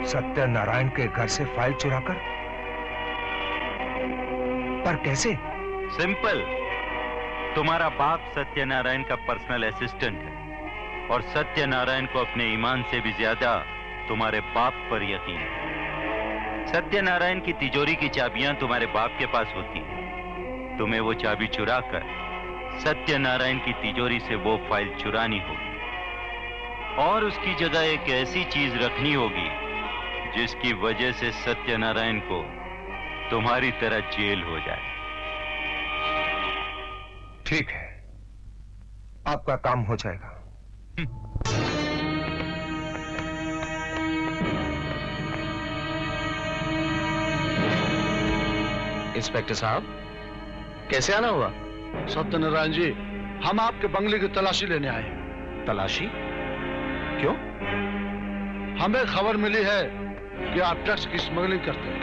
सत्यनारायण के घर से फाइल चुराकर? पर कैसे? सिंपल। तुम्हारा बाप सत्यनारायण का पर्सनल असिस्टेंट है, और सत्यनारायण को अपने ईमान से भी ज्यादा तुम्हारे बाप पर यकीन है। सत्यनारायण की तिजोरी की चाबियां तुम्हारे बाप के पास होती हैं। तुम्हें वो चाबी चुराकर सत्यनारायण की तिजोरी से वो फाइल चुरानी होगी, और उसकी जगह एक ऐसी चीज रखनी होगी जिसकी वजह से सत्यनारायण को तुम्हारी तरह जेल हो जाए। ठीक है, आपका काम हो जाएगा। इंस्पेक्टर साहब, कैसे आना हुआ? सत्यनारायण जी, हम आपके बंगले की तलाशी लेने आए हैं। तलाशी? क्यों? हमें खबर मिली है कि आप ड्रग्स की स्मगलिंग करते हैं।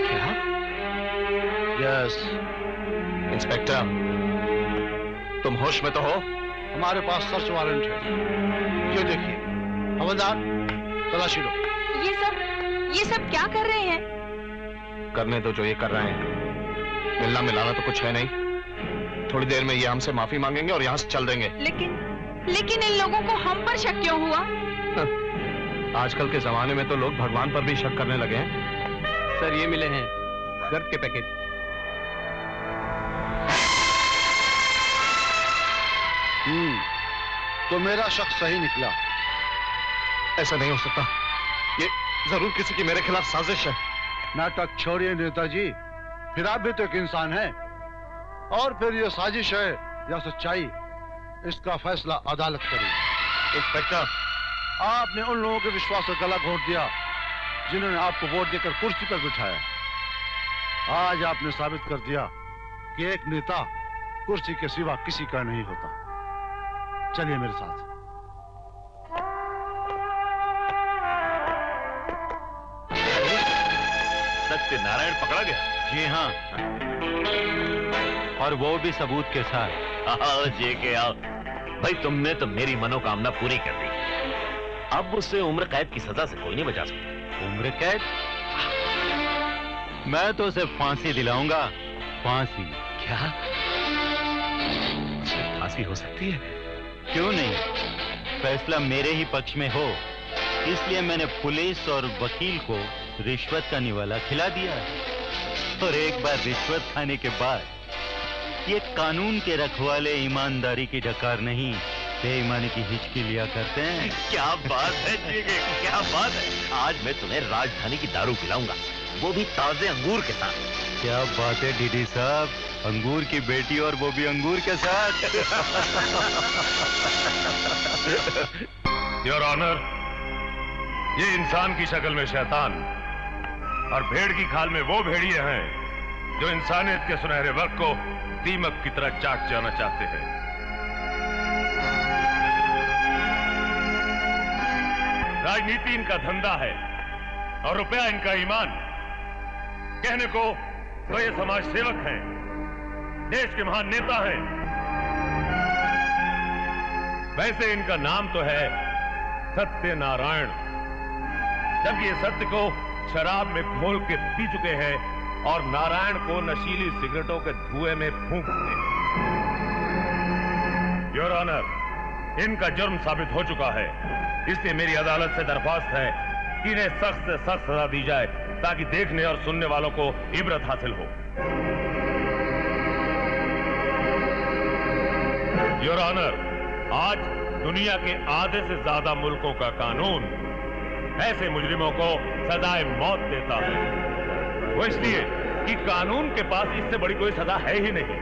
क्या? यस। इंस्पेक्टर, तुम होश में तो हो? हमारे पास सर्च वारंट है। ये देखिए, हवलदार, तलाशी लो। ये सब क्या कर रहे हैं? करने दो जो ये कर रहे हैं। मिलना मिलाना तो कुछ है नहीं। थोड़ी देर में ये हमसे माफी मांगेंगे और यहाँ से चल देंगे। लेकिन इन लोगों को हम पर शक क्यों हुआ? आजकल के जमाने में तो लोग भगवान पर भी शक करने लगे हैं। सर, ये मिले हैं गर्द के पैकेट। तो मेरा शक सही निकला। ऐसा नहीं हो सकता। ये जरूर किसी की मेरे खिलाफ साजिश है। नाटक छोड़िए नेताजी, फिर आप भी तो एक इंसान हैं। और फिर ये साजिश है या सच्चाई, इसका फैसला अदालत करेगी। इंस्पेक्टर, आपने उन लोगों के विश्वास से गला घोंट दिया जिन्होंने आपको वोट देकर कुर्सी पर बिठाया। आज आपने साबित कर दिया कि एक नेता कुर्सी के सिवा किसी का नहीं होता। चलिए मेरे साथ। सत्यनारायण पकड़ा गया? जी हाँ, और वो भी सबूत के साथ। आओ जे के आओ। भाई, तुमने तो मेरी मनोकामना पूरी कर दी। अब उससे उम्र कैद की सजा से कोई नहीं बचा सकता। उम्र कैद? मैं तो उसे फांसी दिलाऊंगा। फांसी? क्या? फांसी हो सकती है? क्यों नहीं? फैसला मेरे ही पक्ष में हो, इसलिए मैंने पुलिस और वकील को रिश्वत का निवाला खिला दिया। और एक बार रिश्वत खाने के बाद ये कानून के रखवाले ईमानदारी की डकार नहीं, बेईमानी की हिचकी लिया करते हैं। क्या बात है जी, क्या बात है। आज मैं तुम्हें राजधानी की दारू पिलाऊंगा, वो भी ताजे अंगूर के साथ। क्या बात है डीडी साहब, अंगूर की बेटी और वो भी अंगूर के साथ। योर ऑनर, ये इंसान की शक्ल में शैतान और भेड़ की खाल में वो भेड़िए हैं जो इंसानियत के सुनहरे वक्त को दीमक की तरह चाट जाना चाहते हैं। राजनीति इनका धंधा है और रुपया इनका ईमान। कहने को तो ये समाज सेवक हैं, देश के महान नेता हैं। वैसे इनका नाम तो है सत्यनारायण, जबकि ये सत्य को शराब में घोल के पी चुके हैं और नारायण को नशीली सिगरेटों के धुएं में फूंकते हैं। योर ऑनर, इनका जुर्म साबित हो चुका है, इसलिए मेरी अदालत से दरख्वास्त है कि इन्हें सख्त से सख्त सजा दी जाए ताकि देखने और सुनने वालों को इबरत हासिल हो। योर ऑनर, आज दुनिया के आधे से ज्यादा मुल्कों का कानून ऐसे मुजरिमों को सजाए मौत देता है। वो इसलिए कि कानून के पास इससे बड़ी कोई सजा है ही नहीं।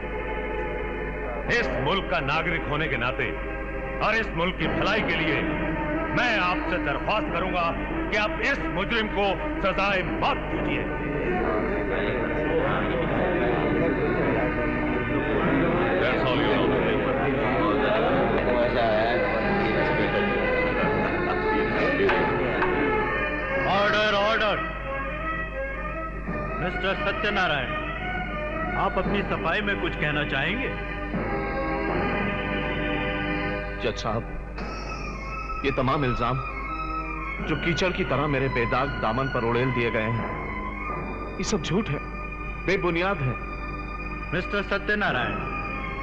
इस मुल्क का नागरिक होने के नाते और इस मुल्क की भलाई के लिए मैं आपसे दरख्वास्त करूंगा कि आप इस मुजरिम को सजाए मौत दीजिए। Order order. मिस्टर सत्यनारायण, आप अपनी सफाई में कुछ कहना चाहेंगे? जज साहब, ये तमाम इल्जाम जो कीचड़ की तरह मेरे बेदाग दामन पर उड़ेल दिए गए हैं, ये सब झूठ है, बेबुनियाद है। मिस्टर सत्यनारायण,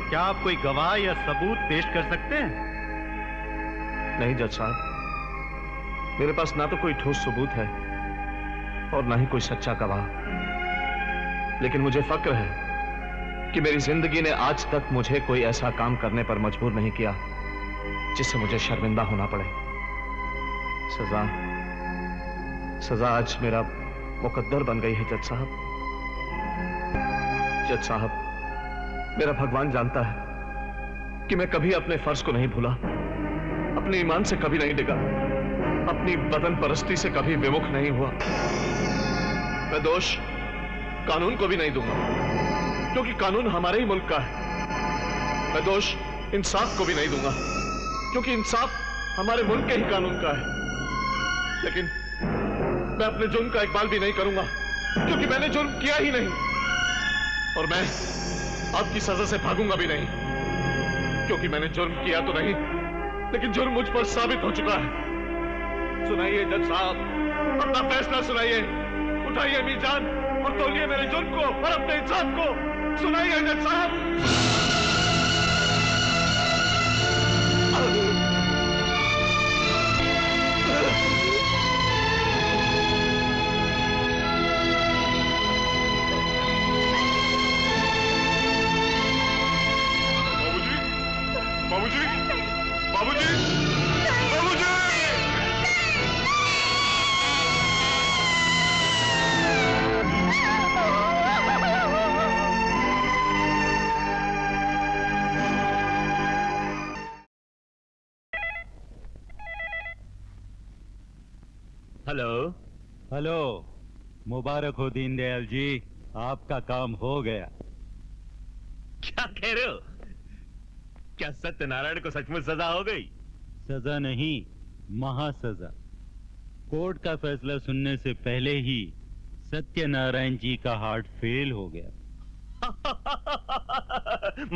क्या आप कोई गवाह या सबूत पेश कर सकते हैं? नहीं जज साहब, मेरे पास ना तो कोई ठोस सबूत है और ना ही कोई सच्चा गवाह। लेकिन मुझे फक्र है कि मेरी जिंदगी ने आज तक मुझे कोई ऐसा काम करने पर मजबूर नहीं किया जिससे मुझे शर्मिंदा होना पड़े। सजा आज मेरा मुकद्दर बन गई है जज साहब। जज साहब, मेरा भगवान जानता है कि मैं कभी अपने फर्ज को नहीं भूला, अपने ईमान से कभी नहीं डिगा, अपनी वतन परस्ती से कभी विमुख नहीं हुआ। मैं दोष कानून को भी नहीं दूंगा, क्योंकि कानून हमारे ही मुल्क का है। मैं दोष इंसाफ को भी नहीं दूंगा, क्योंकि इंसाफ हमारे मुल्क के ही कानून का है। लेकिन मैं अपने जुर्म का इकबाल भी नहीं करूंगा, क्योंकि मैंने जुर्म किया ही नहीं। और मैं आपकी सजा से भागूंगा भी नहीं, क्योंकि मैंने जुर्म किया तो नहीं, लेकिन जुर्म मुझ पर साबित हो चुका है। सुनाइए जज साहब, अपना फैसला सुनाइए, उठाइए मीजान और तौलिए मेरे जुर्म को और अपने इंसाफ को। सुनाइए जज साहब। बाबूजी, बाबूजी, बाबूजी! हेलो हेलो, मुबारक हो दीनदयाल जी, आपका काम हो गया। क्या कह रहे हो? क्या सत्यनारायण को सचमुच सजा हो गई? सजा नहीं, महासजा। कोर्ट का फैसला सुनने से पहले ही सत्यनारायण जी का हार्ट फेल हो गया।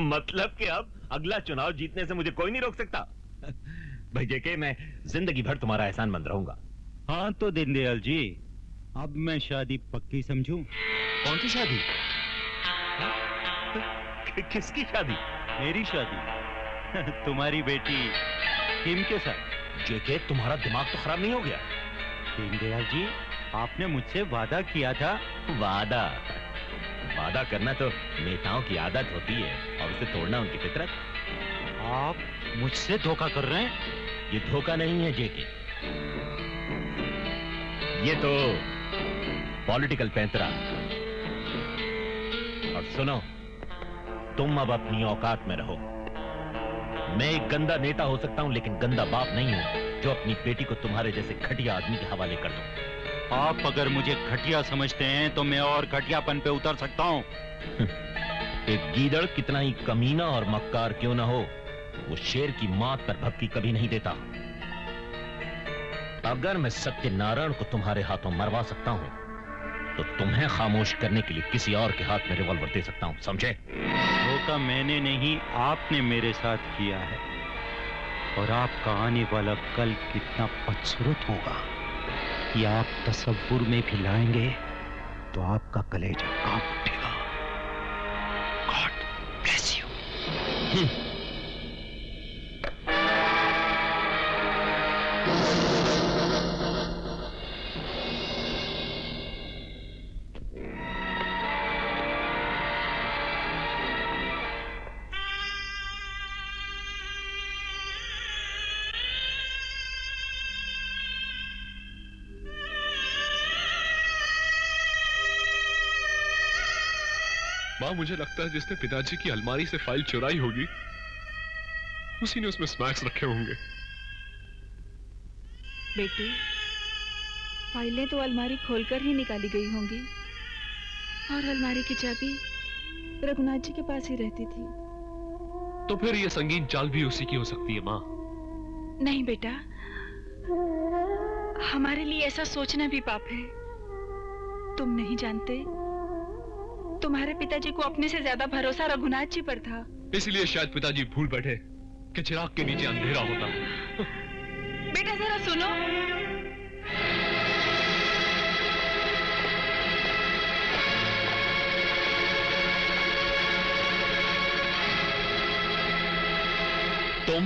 मतलब कि अब अगला चुनाव जीतने से मुझे कोई नहीं रोक सकता। भाई जेके, मैं जिंदगी भर तुम्हारा एहसानमंद रहूंगा। हाँ तो दीनदयाल जी, अब मैं शादी पक्की समझूं? कौन सी शादी? किसकी शादी? मेरी शादी तुम्हारी बेटी किम के साथ। जेके, तुम्हारा दिमाग तो खराब नहीं हो गया? दीनदयाल जी, आपने मुझसे वादा किया था। वादा करना तो नेताओं की आदत होती है और उसे तोड़ना उनकी फितरत। आप मुझसे धोखा कर रहे हैं? ये धोखा नहीं है जेके, ये तो पॉलिटिकल पैंतरा। और सुनो, तुम अब अपनी औकात में रहो। मैं एक गंदा नेता हो सकता हूं, लेकिन गंदा बाप नहीं हूं जो अपनी बेटी को तुम्हारे जैसे घटिया आदमी के हवाले कर दूं। आप अगर मुझे घटिया समझते हैं तो मैं और घटियापन पे उतर सकता हूं। एक गीदड़ कितना ही कमीना और मक्कार क्यों ना हो, वो शेर की मात पर भक्ति कभी नहीं देता। अगर मैं सत्यनारायण को तुम्हारे हाथों मरवा सकता हूं, तो तुम्हें खामोश करने के लिए किसी और के हाथ में रिवॉल्वर दे सकता हूं, समझे? धोखा मैंने नहीं, आपने मेरे साथ किया है। और आपका आने वाला कल कितना बदसूरत होगा, ये आप तसव्वुर में भी लाएंगे तो आपका कलेजा कांप उठेगा। God bless you. माँ, मुझे लगता है जिसने पिताजी की अलमारी से फाइल चुराई होगी उसी ने उसमें स्नैक्स रखे होंगे। बेटी, फाइलें तो अलमारी खोलकर ही निकाली गई होंगी और अलमारी की चाबी रघुनाथ जी के पास ही रहती थी। तो फिर ये संगीन चाल भी उसी की हो सकती है माँ। नहीं बेटा, हमारे लिए ऐसा सोचना भी पाप है। तुम नहीं जानते, तुम्हारे पिताजी को अपने से ज्यादा भरोसा रघुनाथ जी पर था। इसलिए शायद पिताजी भूल बैठे कि चिराग के नीचे अंधेरा होता है। बेटा जरा सुनो। तुम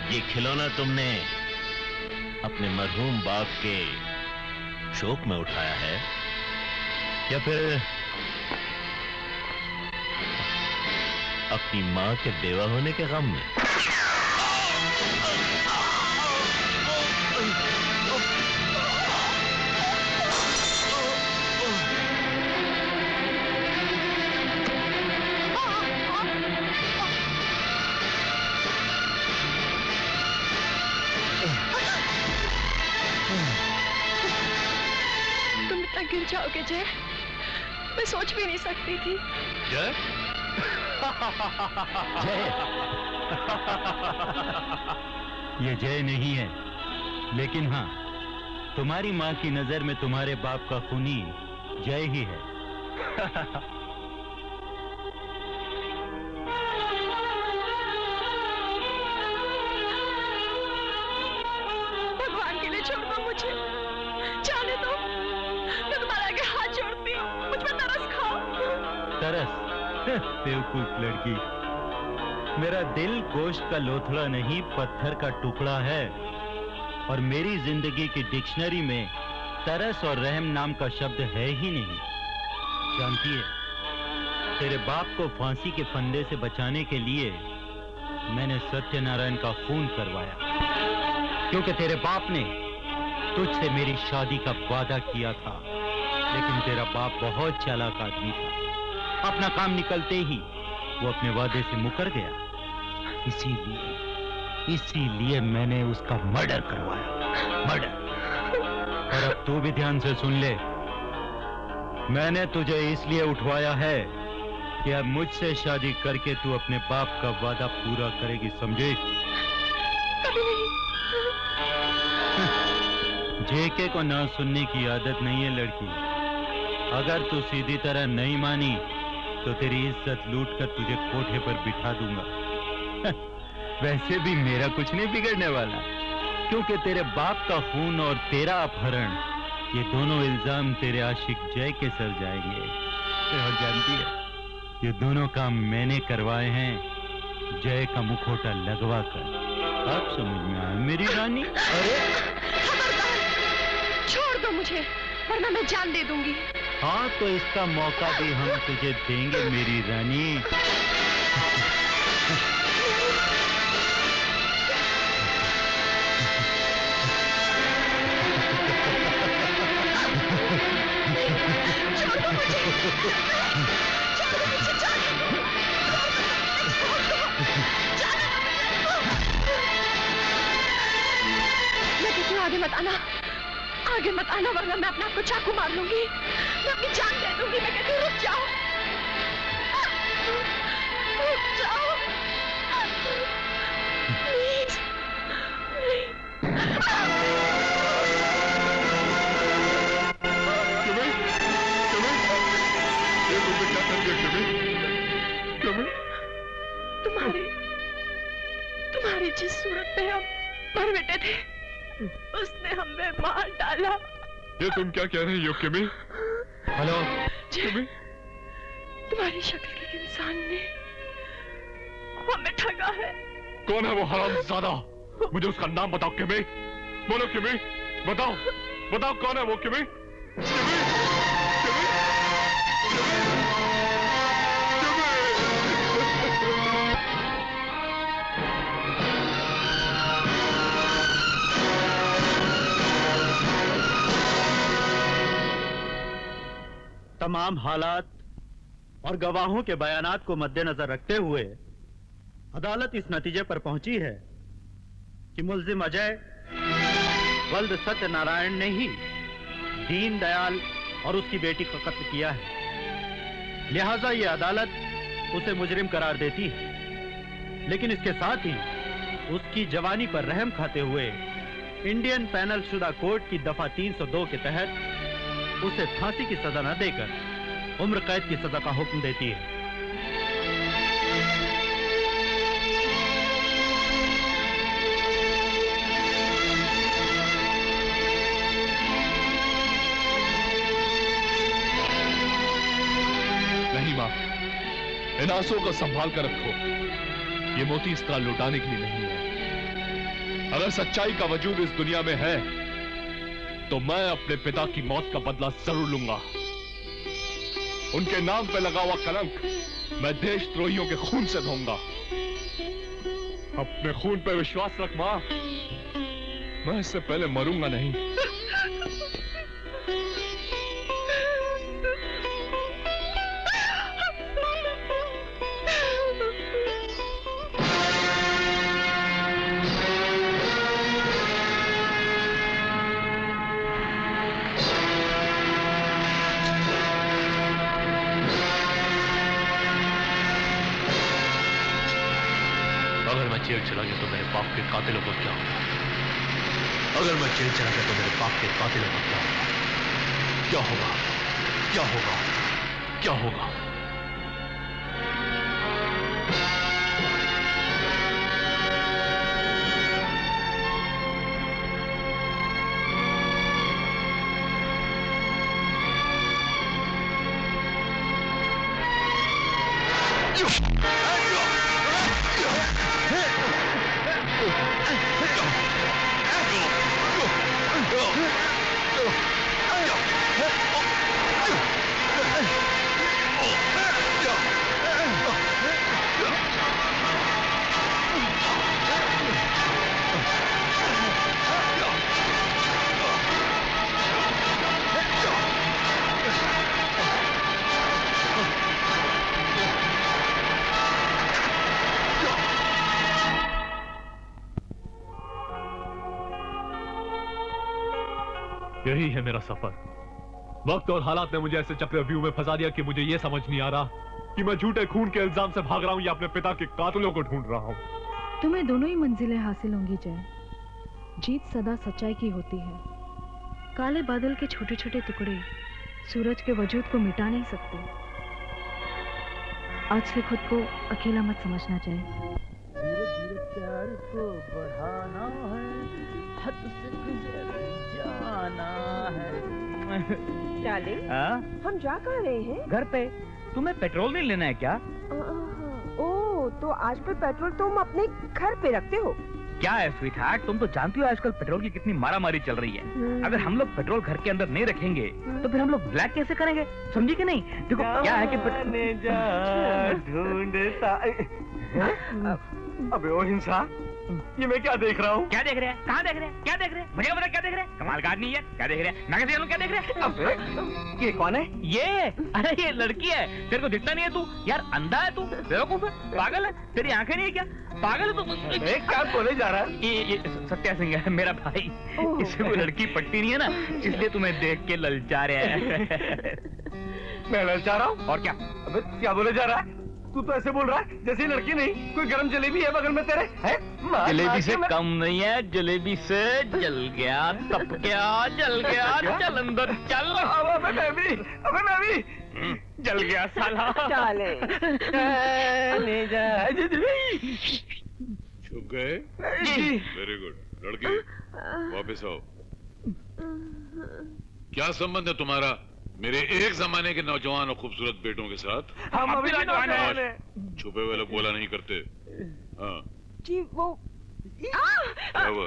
ये खिलौना तुमने अपने मरहूम बाप के शोक में उठाया है या फिर अपनी मां के बेवा होने के गम में? गिर जाओगे जय, मैं सोच भी नहीं सकती थी। जय? ये जय नहीं है, लेकिन हाँ, तुम्हारी माँ की नजर में तुम्हारे बाप का खूनी जय ही है। भगवान के लिए छोड़ दो मुझे, जाने दो। मैं तुम्हारे आगे हाथ जोड़ती हूँ, मुझ पर तरस खाओ। तरस? बेवकूफ लड़की, मेरा दिल गोश्त का लोथड़ा नहीं, पत्थर का टुकड़ा है। और मेरी जिंदगी की डिक्शनरी में तरस और रहम नाम का शब्द है ही नहीं। जानती है, तेरे बाप को फांसी के फंदे से बचाने के लिए मैंने सत्यनारायण का खून करवाया, क्योंकि तेरे बाप ने तुझसे मेरी शादी का वादा किया था। लेकिन तेरा बाप बहुत चालाक आदमी था, अपना काम निकलते ही वो अपने वादे से मुकर गया। इसीलिए मैंने उसका मर्डर करवाया, मर्डर। और अब तू भी ध्यान से सुन ले, मैंने तुझे इसलिए उठवाया है कि अब मुझसे शादी करके तू अपने बाप का वादा पूरा करेगी, समझे? कभी नहीं। जेके को ना सुनने की आदत नहीं है लड़की। अगर तू सीधी तरह नहीं मानी तो तेरी इज्जत लूटकर तुझे कोठे पर बिठा दूंगा। वैसे भी मेरा कुछ नहीं बिगड़ने वाला, क्योंकि तेरे बाप का खून और तेरा अपहरण, ये दोनों इल्जाम तेरे आशिक जय के सर जाएंगे। और जानती है, ये दोनों काम मैंने करवाए हैं जय का मुखौटा लगवा कर। अब समझ में आया मेरी रानी? अरे छोड़ दो मुझे, वरना मैं जान दे दूंगी। हाँ, तो इसका मौका भी हम तुझे देंगे मेरी रानी। मैं कहती हूँ आगे मत आना, आगे मत आना, वरना मैं अपने आप को चाकू मार लूंगी, मैं अपनी जान दे दूंगी। मैं कहती हूँ रुक जाओ, रुक जाओ, प्लीज, तुम्हारी जिस सूरत पे हम मर बैठे थे, उसने हमें मार डाला। ये तुम क्या कह रही हो किमी? हेलो किमी? तुम्हारी शक्ल के इंसान ने हमें ठगा है। कौन है वो हरामजादा? मुझे उसका नाम बताओ किमी, बोलो किमी, बताओ, बताओ कौन है वो किमी? किमी? किमी? किमी? तमाम हालात और गवाहों के बयानात को मद्देनजर रखते हुए अदालत इस नतीजे पर पहुंची है कि मुल्जिम अजय वल्द सत्यनारायण ने ही दीन दयाल और उसकी बेटी का कत्ल किया है। लिहाजा ये अदालत उसे मुजरिम करार देती है, लेकिन इसके साथ ही उसकी जवानी पर रहम खाते हुए इंडियन पैनल शुदा कोड की दफा 302 के तहत उसे फांसी की सजा न देकर उम्र कैद की सजा का हुक्म देती है। नहीं मां, इन आंसुओं को संभाल कर रखो। ये मोती इस तरह लुटाने के लिए नहीं है। अगर सच्चाई का वजूद इस दुनिया में है तो मैं अपने पिता की मौत का बदला जरूर लूंगा। उनके नाम पे लगा हुआ कलंक मैं देशद्रोहियों के खून से धोऊंगा। अपने खून पे विश्वास रख मां, मैं इससे पहले मरूंगा नहीं। अगर मैं जेल चला गया तो मेरे बाप के कातिलों को क्या होगा? अगर मैं जेल चला गया तो मेरे बाप के कातिलों को क्या होगा? क्या होगा? क्या होगा? क्या होगा? यही है मेरा सफर। वक्त और हालात ने मुझे ऐसे चक्रव्यूह में फंसा दिया कि मुझे यह समझ नहीं आ रहा कि मैं झूठे खून के इल्जाम से भाग रहा हूं या अपने पिता के कातिलों को ढूंढ रहा हूं। तुम्हें दोनों ही मंजिलें हासिल होंगी जय। जीत सदा सच्चाई की होती है। काले बादल के छोटे छोटे टुकड़े सूरज के वजूद को मिटा नहीं सकते। आज से खुद को अकेला मत समझना जय। धीरे धीरे प्यार को बढ़ाना है, हद से गुजर जाना है। डार्लिंग, हम जा कहाँ रहे हैं? घर पे। तुम्हें पेट्रोल नहीं लेना है क्या? ओह, तो आजकल पेट्रोल तुम अपने घर पे रखते हो? क्या है स्वीट हार्ट, तुम तो जानती हो आजकल पेट्रोल की कितनी मारामारी चल रही है। अगर हम लोग पेट्रोल घर के अंदर नहीं रखेंगे तो फिर हम लोग ब्लैक कैसे करेंगे, समझी कि नहीं? देखो क्या है कि ढूंढता। अबे ओ हिंसा, ये मैं क्या देख रहा हूँ? क्या देख रहे हैं? कहाँ देख रहे हैं? क्या देख रहे हैं? मुझे पता क्या देख रहे हैं? कमाल का आदमी है। क्या देख रहे हैं? मैं कैसे जानूं क्या देख रहे हैं? अबे ये कौन है? ये अरे ये लड़की है। तेरे को दिखता नहीं है? तू यार अंधा है, तू बेवकूफ है, पागल है, तेरी आंखें नहीं है क्या? पागल है तू। क्या बोले जा रहा है? ये सत्या सिंह है मेरा भाई। इसे कोई लड़की पटती नहीं है ना, इसलिए तुम्हें देख के ललचा रहा है। मैं ललचा रहा हूँ? और क्या? अबे क्या बोले जा रहा है? तू तो ऐसे बोल रहा है जैसे लड़की नहीं कोई गरम जलेबी है बगल में तेरे है? जलेबी से कम नहीं है, जलेबी से जल गया, तप गया, जल गया, चल अंदर चल। अबे मैं भी जल गया साला। चले छुप गए? वेरी गुड लड़की, वापस आओ। क्या संबंध है तुम्हारा मेरे एक जमाने के नौजवान और खूबसूरत बेटों के साथ? हम अभी नौजवान हैं। छुपे हुए लोग बोला नहीं करते। हाँ जी वो क्या हुआ?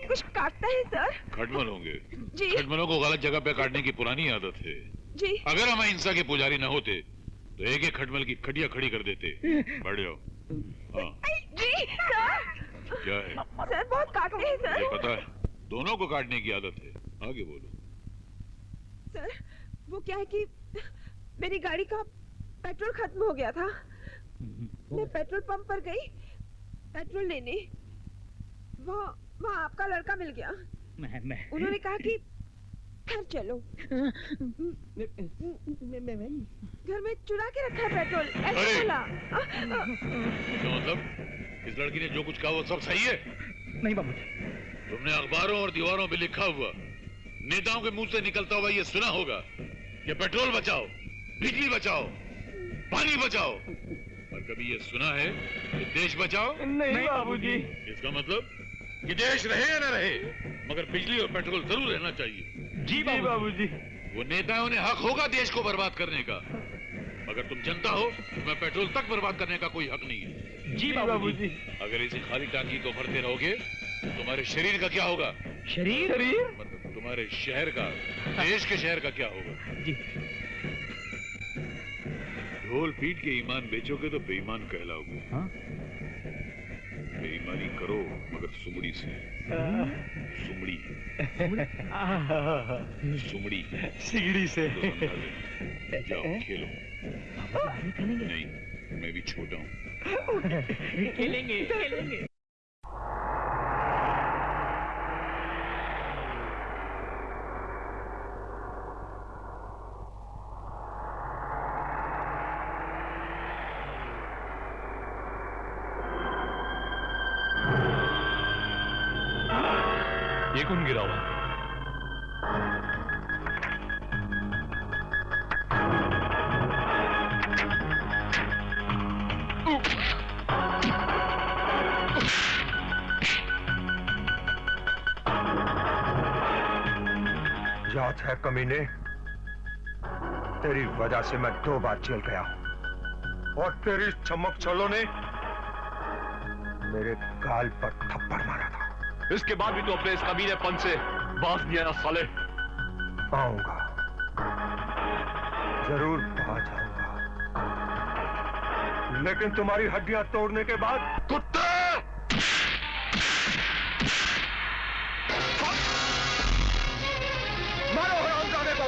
कुछ काटता है सर। खटमल होंगे जी। खटमलों को गलत जगह पे काटने की पुरानी आदत है जी। अगर हम अहिंसा के पुजारी न होते तो एक एक खटमल की खटिया खड़ी कर देते। बढ़ जाओ। हाँ जी सर। क्या है? सर बहुत काटते हैं सर। मुझे पता है, दोनों को काटने की आदत है। आगे बोलो। सर वो क्या है कि मेरी गाड़ी का पेट्रोल खत्म हो गया था। मैं पेट्रोल पंप पर गई पेट्रोल लेने। वहाँ आपका लड़का मिल गया। उन्होंने कहा कि घर चलो। घर में चुरा के रखा है पेट्रोल, ऐसे बोला। तो मतलब इस लड़की ने जो कुछ कहा वो सब सही है? नहीं बाबूजी। तुमने अखबारों और दीवारों पे लिखा हुआ, नेताओं के मुंह से निकलता हुआ ये सुना होगा कि पेट्रोल बचाओ, बिजली बचाओ, पानी बचाओ, और कभी ये सुना है कि देश बचाओ? नहीं बाबूजी। इसका मतलब कि देश रहे या न रहे मगर बिजली और पेट्रोल जरूर रहना चाहिए। जी बाबूजी। वो नेताओं ने हक होगा देश को बर्बाद करने का, मगर तुम जनता हो, तुम्हें पेट्रोल तक बर्बाद करने का कोई हक नहीं है। जी बाबूजी। अगर इसी खाली टांकी को भरते रहोगे तो तुम्हारे शरीर का क्या होगा? शरीर? मतलब तुम्हारे शहर का, देश के शहर का क्या होगा? जी। ढोल पीट के ईमान बेचोगे तो बेईमान कहलाओगे। हाँ? बेईमानी करो मगर सुमड़ी से। सुमड़ी सुमड़ी सिगड़ी से। तो जाओ खेलो। नहीं, मैं भी छोटा हूँ। खेलेंगे। ये कौन गिरा हुआ? याद है कमीने, तेरी वजह से मैं 2 बार जेल गया और तेरी चमक छलों ने मेरे गाल पर थप्पड़ मारा था। इसके बाद भी तो अपने इस कमीनेपन से बाज दिया ना साले। आऊंगा, जरूर बाज आऊंगा, लेकिन तुम्हारी हड्डियां तोड़ने के बाद। कुत्ते! मारो हरामजादे को!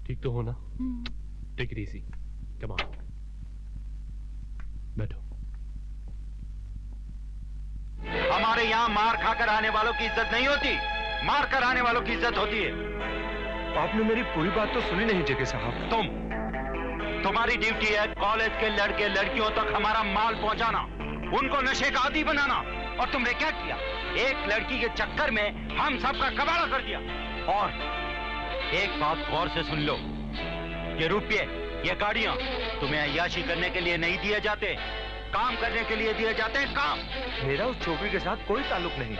ठीक तो हो ना? Take it easy, come on, बैठो। हमारे यहाँ मार खाकर आने वालों की इज्जत नहीं होती, मार कर आने वालों की इज्जत होती है। आपने मेरी पूरी बात तो सुनी नहीं जेके साहब। तुम्हारी ड्यूटी है कॉलेज के लड़के लड़कियों तक हमारा माल पहुंचाना, उनको नशे का आदी बनाना, और तुमने क्या किया? एक लड़की के चक्कर में हम सबका कबाड़ा कर दिया। और एक बात गौर से सुन लो, ये रुपये, ये गाड़ियां तुम्हें अय्याशी करने के लिए नहीं दिए जाते, काम करने के लिए दिए जाते हैं। काम। मेरा उस छोकरी के साथ कोई ताल्लुक नहीं,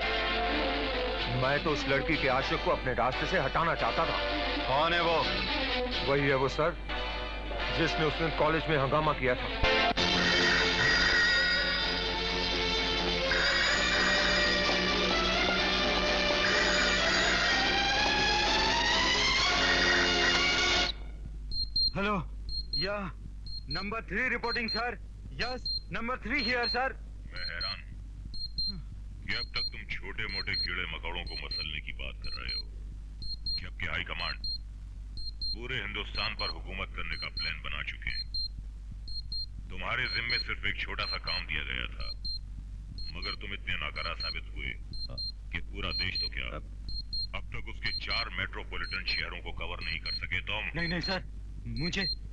मैं तो उस लड़की के आशिक को अपने रास्ते से हटाना चाहता था। कौन है वो? वही है वो सर, जिसने उस दिन कॉलेज में हंगामा किया था। हेलो, या number 3 reporting sir. Yes, number 3 here sir. मैं हैरान हूं कि अब तक तुम छोटे मोटे कीड़े मकोड़ों को मसलने की बात कर रहे हो कि अब हाई कमांड पूरे हिंदुस्तान पर हुकूमत करने का प्लान बना चुके हैं। तुम्हारे जिम्मे सिर्फ एक छोटा सा काम दिया गया था, मगर तुम इतने नाकारा साबित हुए कि पूरा देश तो क्या अब तक उसके 4 मेट्रोपॉलिटन शहरों को कवर नहीं कर सके तुम। नहीं नहीं सर,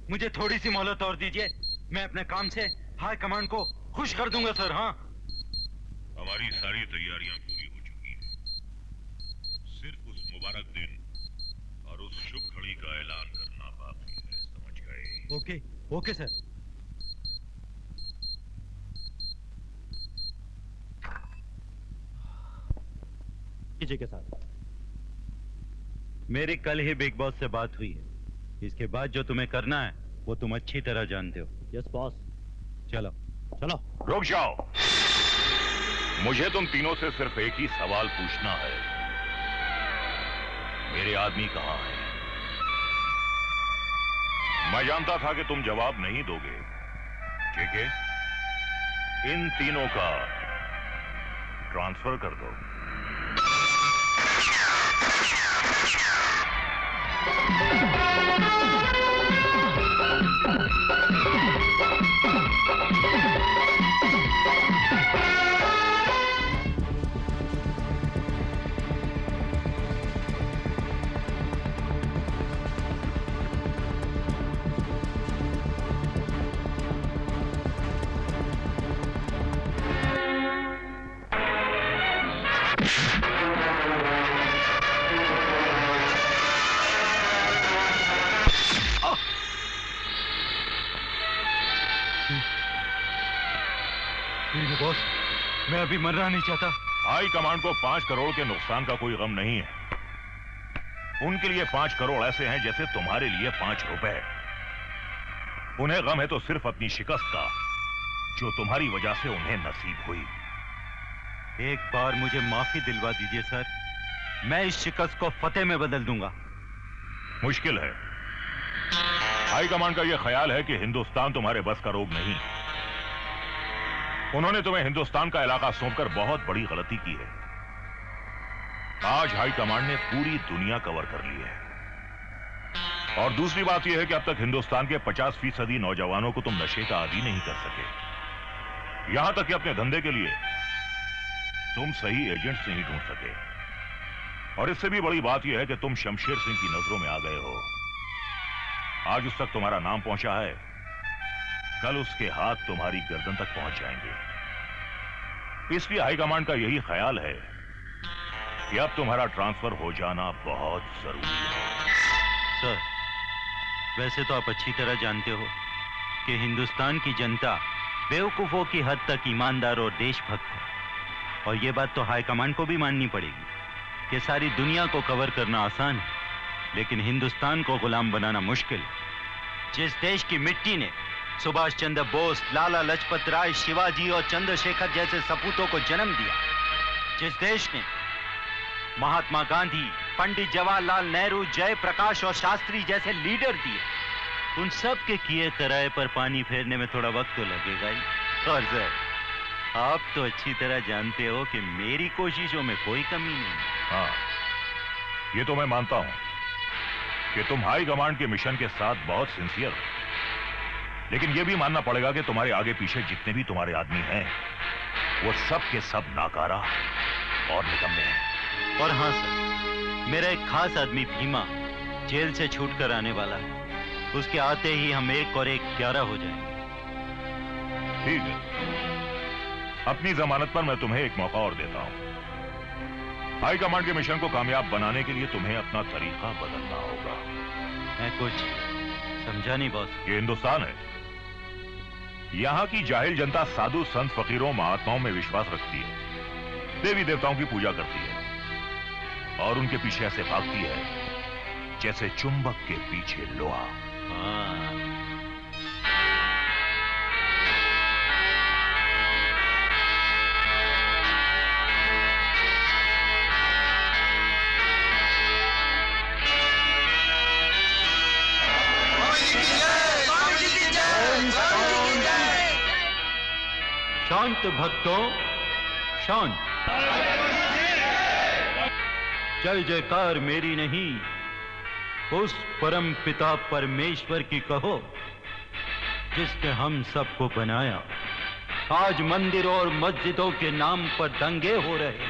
मुझे थोड़ी सी मोहलत और दीजिए। मैं अपने काम से हाई कमांड को खुश कर दूंगा सर। हाँ, हमारी सारी तैयारियां पूरी हो चुकी हैं। सिर्फ उस मुबारक दिन और उस शुभ घड़ी का ऐलान करना बाकी है, समझ गए? Okay okay sir. के साथ मेरी कल ही बिग बॉस से बात हुई है। इसके बाद जो तुम्हें करना है वो तुम अच्छी तरह जानते हो। Yes boss. चलो चलो। रुक जाओ, मुझे तुम तीनों से सिर्फ एक ही सवाल पूछना है। मेरे आदमी कहां है? मैं जानता था कि तुम जवाब नहीं दोगे। ठीक है, इन तीनों का ट्रांसफर कर दो। बॉस, मैं अभी मरना नहीं चाहता। हाई कमांड को 5 करोड़ के नुकसान का कोई गम नहीं है। उनके लिए 5 करोड़ ऐसे हैं जैसे तुम्हारे लिए 5 रुपए। उन्हें गम है तो सिर्फ अपनी शिकस्त का, जो तुम्हारी वजह से उन्हें नसीब हुई। एक बार मुझे माफी दिलवा दीजिए सर, मैं इस शिकस्त को फतेह में बदल दूंगा। मुश्किल है। हाई कमांड का यह ख्याल है कि हिंदुस्तान तुम्हारे बस का रोग नहीं। उन्होंने तुम्हें हिंदुस्तान का इलाका सौंपकर बहुत बड़ी गलती की है। आज हाई कमांड ने पूरी दुनिया कवर कर ली है। और दूसरी बात यह है कि अब तक हिंदुस्तान के 50% नौजवानों को तुम नशे का आदी नहीं कर सके। यहां तक कि अपने धंधे के लिए तुम सही एजेंट्स नहीं ढूंढ सके। और इससे भी बड़ी बात यह है कि तुम शमशेर सिंह की नजरों में आ गए हो। आज उस तक तुम्हारा नाम पहुंचा है, कल उसके हाथ तुम्हारी गर्दन तक पहुंच जाएंगे। इसलिए हाईकमांड का यही ख्याल है कि अब तुम्हारा ट्रांसफर हो जाना बहुत जरूरी है। सर, वैसे तो आप अच्छी तरह जानते हो कि हिंदुस्तान की जनता बेवकूफों की हद तक ईमानदार और देशभक्त है। और यह बात तो हाईकमांड को भी माननी पड़ेगी कि सारी दुनिया को कवर करना आसान है, लेकिन हिंदुस्तान को गुलाम बनाना मुश्किल है। जिस देश की मिट्टी ने सुभाष चंद्र बोस, लाला लजपत राय, शिवाजी और चंद्रशेखर जैसे सपूतों को जन्म दिया, जिस देश ने महात्मा गांधी, पंडित जवाहरलाल नेहरू, जयप्रकाश और शास्त्री जैसे लीडर दिए, उन सब के किए कराए पर पानी फेरने में थोड़ा वक्त तो लगेगा ही। और सर, आप तो अच्छी तरह जानते हो कि मेरी कोशिशों में कोई कमी नहीं। हाँ, ये तो मैं मानता हूं कि तुम हाई कमांड के मिशन के साथ बहुत सिंसियर हो, लेकिन यह भी मानना पड़ेगा कि तुम्हारे आगे पीछे जितने भी तुम्हारे आदमी हैं, वो सब के सब नाकारा और निकम्मे हैं। और हाँ सर, मेरा एक खास आदमी भीमा जेल से छूट कर आने वाला है। उसके आते ही हम 1 और 1 11 हो जाएंगे। ठीक है, अपनी जमानत पर मैं तुम्हें एक मौका और देता हूं। हाई कमांड के मिशन को कामयाब बनाने के लिए तुम्हें अपना तरीका बदलना होगा। मैं कुछ समझा नहीं बॉस। ये हिंदुस्तान है, यहां की जाहिल जनता साधु संत फकीरों महात्माओं में विश्वास रखती है, देवी देवताओं की पूजा करती है और उनके पीछे ऐसे भागती है जैसे चुंबक के पीछे लोहा। शांत भक्तों, शांत। जय जयकार मेरी नहीं, उस परम पिता परमेश्वर की कहो जिसने हम सबको बनाया, आज मंदिरों और मस्जिदों के नाम पर दंगे हो रहे हैं।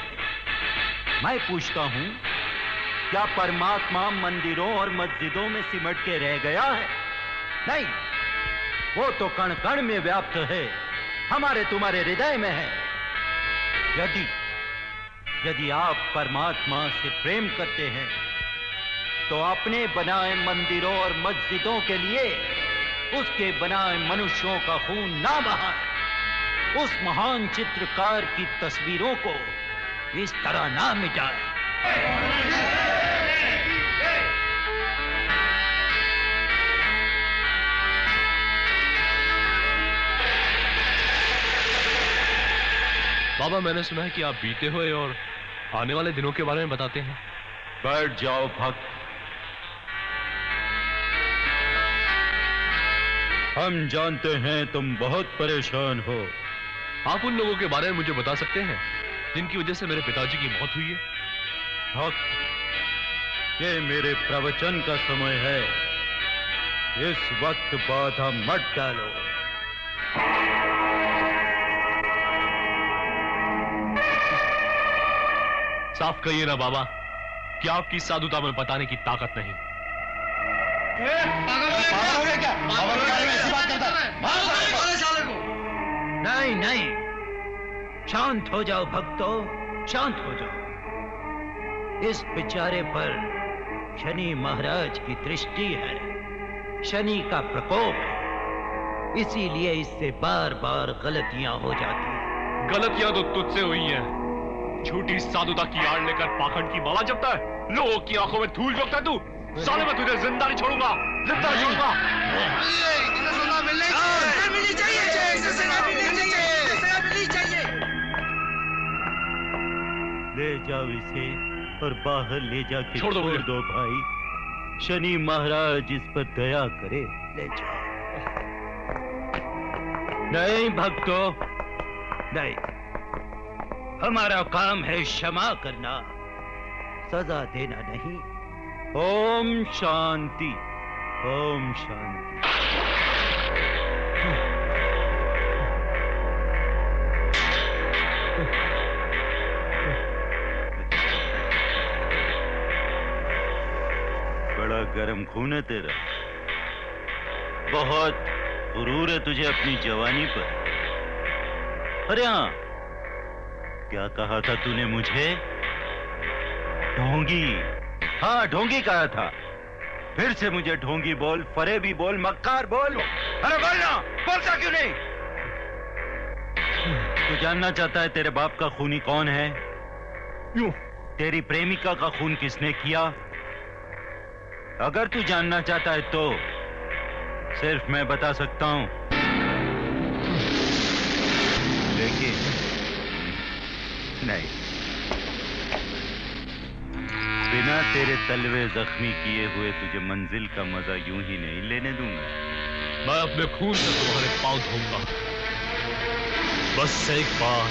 मैं पूछता हूं, क्या परमात्मा मंदिरों और मस्जिदों में सिमट के रह गया है? नहीं, वो तो कण कण में व्याप्त है, हमारे तुम्हारे हृदय में है। यदि आप परमात्मा से प्रेम करते हैं तो अपने बनाए मंदिरों और मस्जिदों के लिए उसके बनाए मनुष्यों का खून ना बहाए। उस महान चित्रकार की तस्वीरों को इस तरह ना मिटाए। बाबा, मैंने सुना है कि आप बीते हुए और आने वाले दिनों के बारे में बताते हैं। बैठ जाओ भक्त। हम जानते हैं तुम बहुत परेशान हो। आप उन लोगों के बारे में मुझे बता सकते हैं जिनकी वजह से मेरे पिताजी की मौत हुई है? भक्त, ये मेरे प्रवचन का समय है। इस वक्त बाधा मत डालो। साफ कहिए ना बाबा, कि आपकी साधुता में बताने की ताकत नहीं। नहीं नहीं, शांत हो जाओ भक्तों, शांत हो जाओ। इस बेचारे पर शनि महाराज की दृष्टि है, शनि का प्रकोप है, इसीलिए इससे बार बार गलतियां हो जाती हैं। गलतियां तो तुझसे हुई हैं। झूठी साधुता की आड़ लेकर पाखंड की माला जपता है, लोगों की आंखों में धूल झोंकता है तू। साले मैं तुझे जिंदा नहीं छोड़ूंगा, जिंदा नहीं छोड़ूंगा। ले जाओ इसे और बाहर ले जाके छोड़ दो भाई। शनि महाराज इस पर दया करे। ले जाओ। नहीं भक्तों, नहीं, हमारा काम है क्षमा करना, सजा देना नहीं। ओम शांति, ओम शांति। बड़ा गर्म खून है तेरा, बहुत गुरूर है तुझे अपनी जवानी पर। अरे हाँ, क्या कहा था तूने मुझे? ढोंगी। हाँ, ढोंगी कहा था। फिर से मुझे ढोंगी बोल, फरेबी बोल, मक्कार बोल। अरे बोलना, बोलता क्यों नहीं? तू जानना चाहता है तेरे बाप का खूनी कौन है? क्यों? तेरी प्रेमिका का खून किसने किया? अगर तू जानना चाहता है तो सिर्फ मैं बता सकता हूं, लेकिन नहीं, बिना तेरे तलवे जख्मी किए हुए तुझे मंजिल का मजा यूं ही नहीं लेने दूंगा। मैं अपने खून से तुम्हारे पांव धोऊंगा। बस एक बार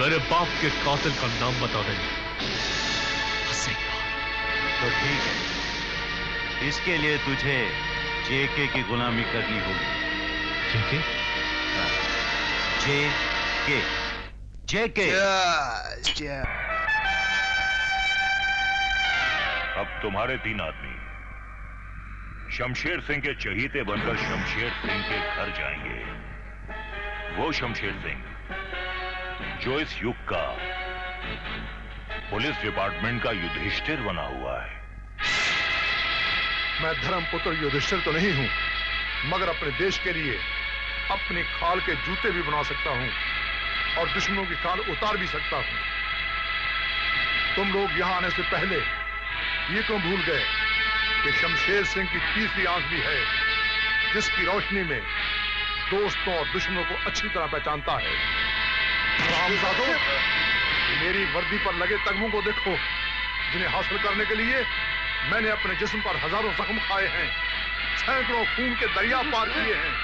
मेरे बाप के कातिल का नाम बता देना। तो ठीक है, इसके लिए तुझे जेके की गुलामी करनी होगी। जेके? जेके, जेके। अब तुम्हारे 3 आदमी शमशेर सिंह के चहीते बनकर शमशेर सिंह के घर जाएंगे। वो शमशेर सिंह जो इस युग का पुलिस डिपार्टमेंट का युधिष्ठिर बना हुआ है। मैं धर्मपुत्र युधिष्ठिर तो नहीं हूं, मगर अपने देश के लिए अपनी खाल के जूते भी बना सकता हूं और दुश्मनों की खाल उतार भी सकता हूं। तुम लोग यहां आने से पहले ये क्यों भूल गए कि शमशेर सिंह की तीसरी आंख भी है, जिसकी रोशनी में दोस्तों और दुश्मनों को अच्छी तरह पहचानता है। रामजादो, मेरी वर्दी पर लगे तगमों को देखो, जिन्हें हासिल करने के लिए मैंने अपने जिस्म पर हजारों जख्म खाए हैं, सैकड़ों खून के दरिया पार किए हैं,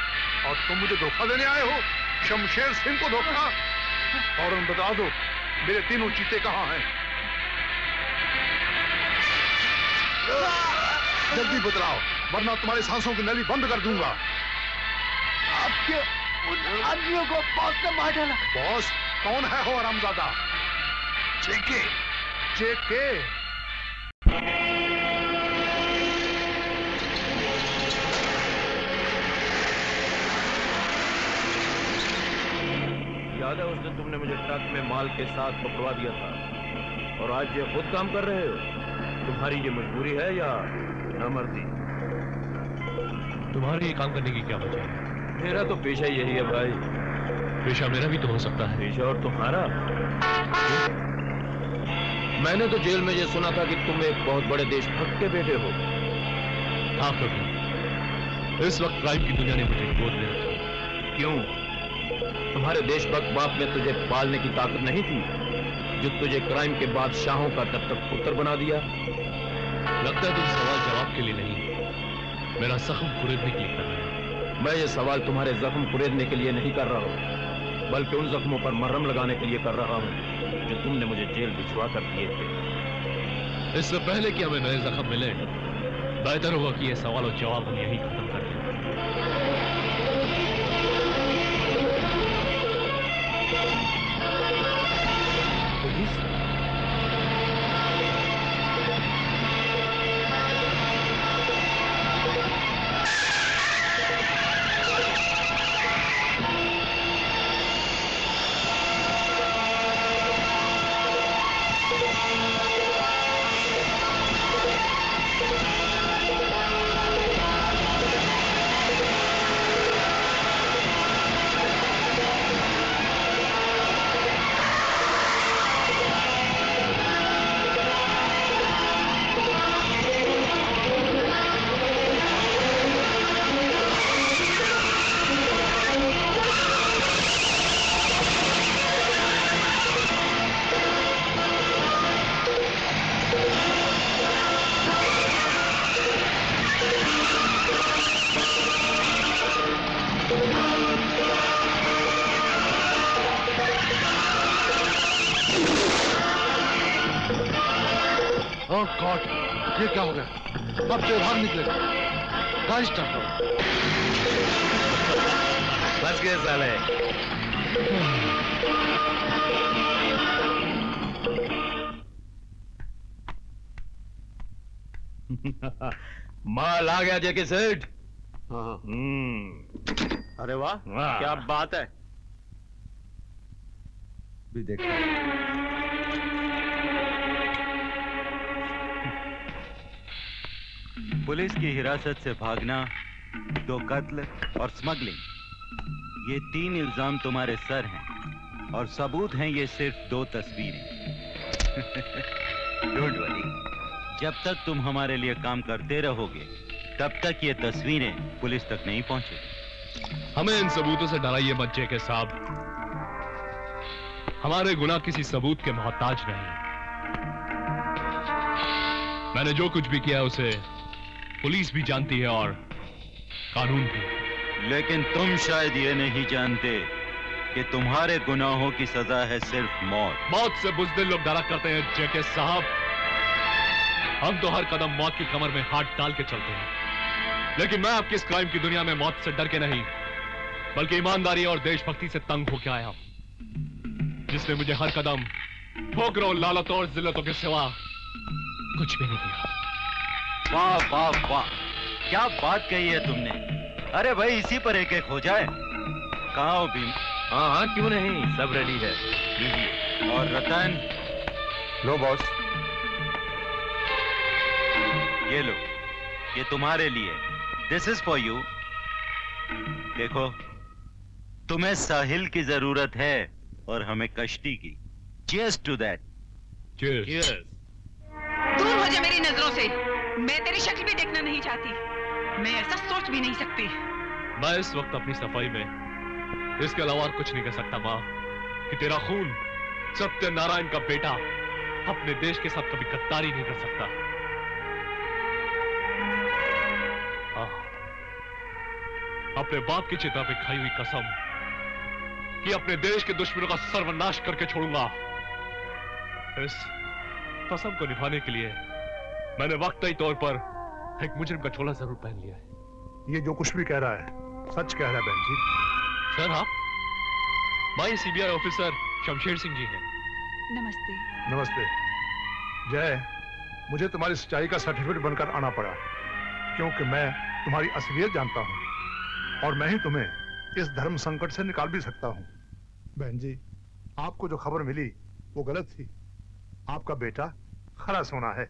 और तुम मुझे धोखा देने आए हो? शमशेर सिंह को धोखा? और बता दो, मेरे तीनों चीते कहां हैं? जल्दी बतलाओ, वरना तुम्हारी सांसों की नली बंद कर दूंगा। उन आदमियों को बॉस ने मार डाला। बॉस कौन है हो हरामजादा? जेके। जेके याद है उस दिन तुमने मुझे ट्रक में माल के साथ पकड़वा दिया था, और आज ये खुद काम कर रहे हो? तुम्हारी ये मजबूरी है या नामर्दी? तुम्हारे ये काम करने की क्या वजह है? मेरा तो पेशा यही है भाई। पेशा मेरा भी तो हो सकता है। पेशा और तुम्हारा? मैंने तो जेल में ये सुना था कि तुम एक बहुत बड़े देशभक्त के बेटे हो। हाँ प्रभु, इस वक्त क्राइम की दुनिया ने मुझे गोद में रखा। क्यों? तुम्हारे देशभक्त बाप में तुझे पालने की ताकत नहीं थी, जो तुझे क्राइम के बादशाहों का तब तक पुत्र बना दिया? लगता है तुम सवाल जवाब के लिए नहीं, मेरा जख्म कुरेदने के लिए कर रहे हो। मैं ये सवाल तुम्हारे जख्म कुरेदने के लिए नहीं कर रहा हूँ, बल्कि उन जख्मों पर मरहम लगाने के लिए कर रहा हूँ जो तुमने मुझे जेल भिजवा कर दिए थे। इससे पहले कि हमें नए जख्म मिले, बेहतर होगा कि ये सवाल और जवाब हम यहीं खत्म कर दें। ओह गॉड, ये क्या हो गया? अब तो बाहर निकलेगा। गाड़ी स्टार्ट करो। बच गए साले। माल आ गया जेके सेठ। अरे वाह, क्या बात है। भी देखो पुलिस की हिरासत से भागना, 2 कत्ल और स्मगलिंग, ये 3 इल्जाम तुम्हारे सर हैं, और सबूत हैं ये सिर्फ 2 तस्वीरें। डोंट वरी, जब तक तुम हमारे लिए काम करते रहोगे तब तक ये तस्वीरें पुलिस तक नहीं पहुंचेगी। हमें इन सबूतों से डराइए मत जेके साहब, हमारे गुनाह किसी सबूत के मोहताज नहीं। मैंने जो कुछ भी किया उसे पुलिस भी जानती है और कानून भी। लेकिन तुम शायद ये नहीं जानते कि तुम्हारे गुनाहों की सजा है सिर्फ मौत। मौत से बुज़दिल लोग डरा करते हैं जेके साहब, हम तो हर कदम मौत की कमर में हाथ डाल के चलते हैं। लेकिन मैं आपकी इस क्राइम की दुनिया में मौत से डर के नहीं, बल्कि ईमानदारी और देशभक्ति से तंग होकर आया, जिसने मुझे हर कदम ठोकरों, लालतों और जिल्लतों के सिवा कुछ भी नहीं दिया। वाह वाह वाह, क्या बात कही है तुमने। अरे भाई, इसी पर एक एक हो जाए। कहाँ हो भीम? हाँ हाँ, क्यों नहीं, सब रेडी है। लीजिए। और रतन? लो बॉस। ये लो, ये तुम्हारे लिए। This is for you. देखो, तुम्हें साहिल की जरूरत है और हमें कश्ती की। Cheers to that. चीयर्स। दूर हो जा मेरी नजरों से, मैं तेरी शक्ल भी देखना नहीं चाहती, मैं ऐसा सोच भी नहीं सकती। मैं इस वक्त अपनी सफाई में इसके अलावा और कुछ नहीं कर सकता माँ, कि तेरा खून सत्यनारायण का बेटा अपने देश के साथ कभी गद्दारी नहीं कर सकता। अपने बाप की चिता पे खाई हुई कसम कि अपने देश के दुश्मनों का सर्वनाश करके छोड़ूंगा, इस कसम को निभाने के लिए मैंने वक्तई तौर पर एक मुजरिम का चोला जरूर पहन लिया है। ये जो कुछ भी कह रहा है सच कह रहा है बहन जी। सर आप? My CBI officer Shamsher Singh ji हैं। नमस्ते। नमस्ते। जय, मुझे तुम्हारी सच्चाई का सर्टिफिकेट बनकर आना पड़ा क्योंकि मैं तुम्हारी असलियत जानता हूं और मैं ही तुम्हें इस धर्म संकट से निकाल भी सकता हूं। बहन जी, आपको जो खबर मिली वो गलत थी। आपका बेटा खरा सोना है,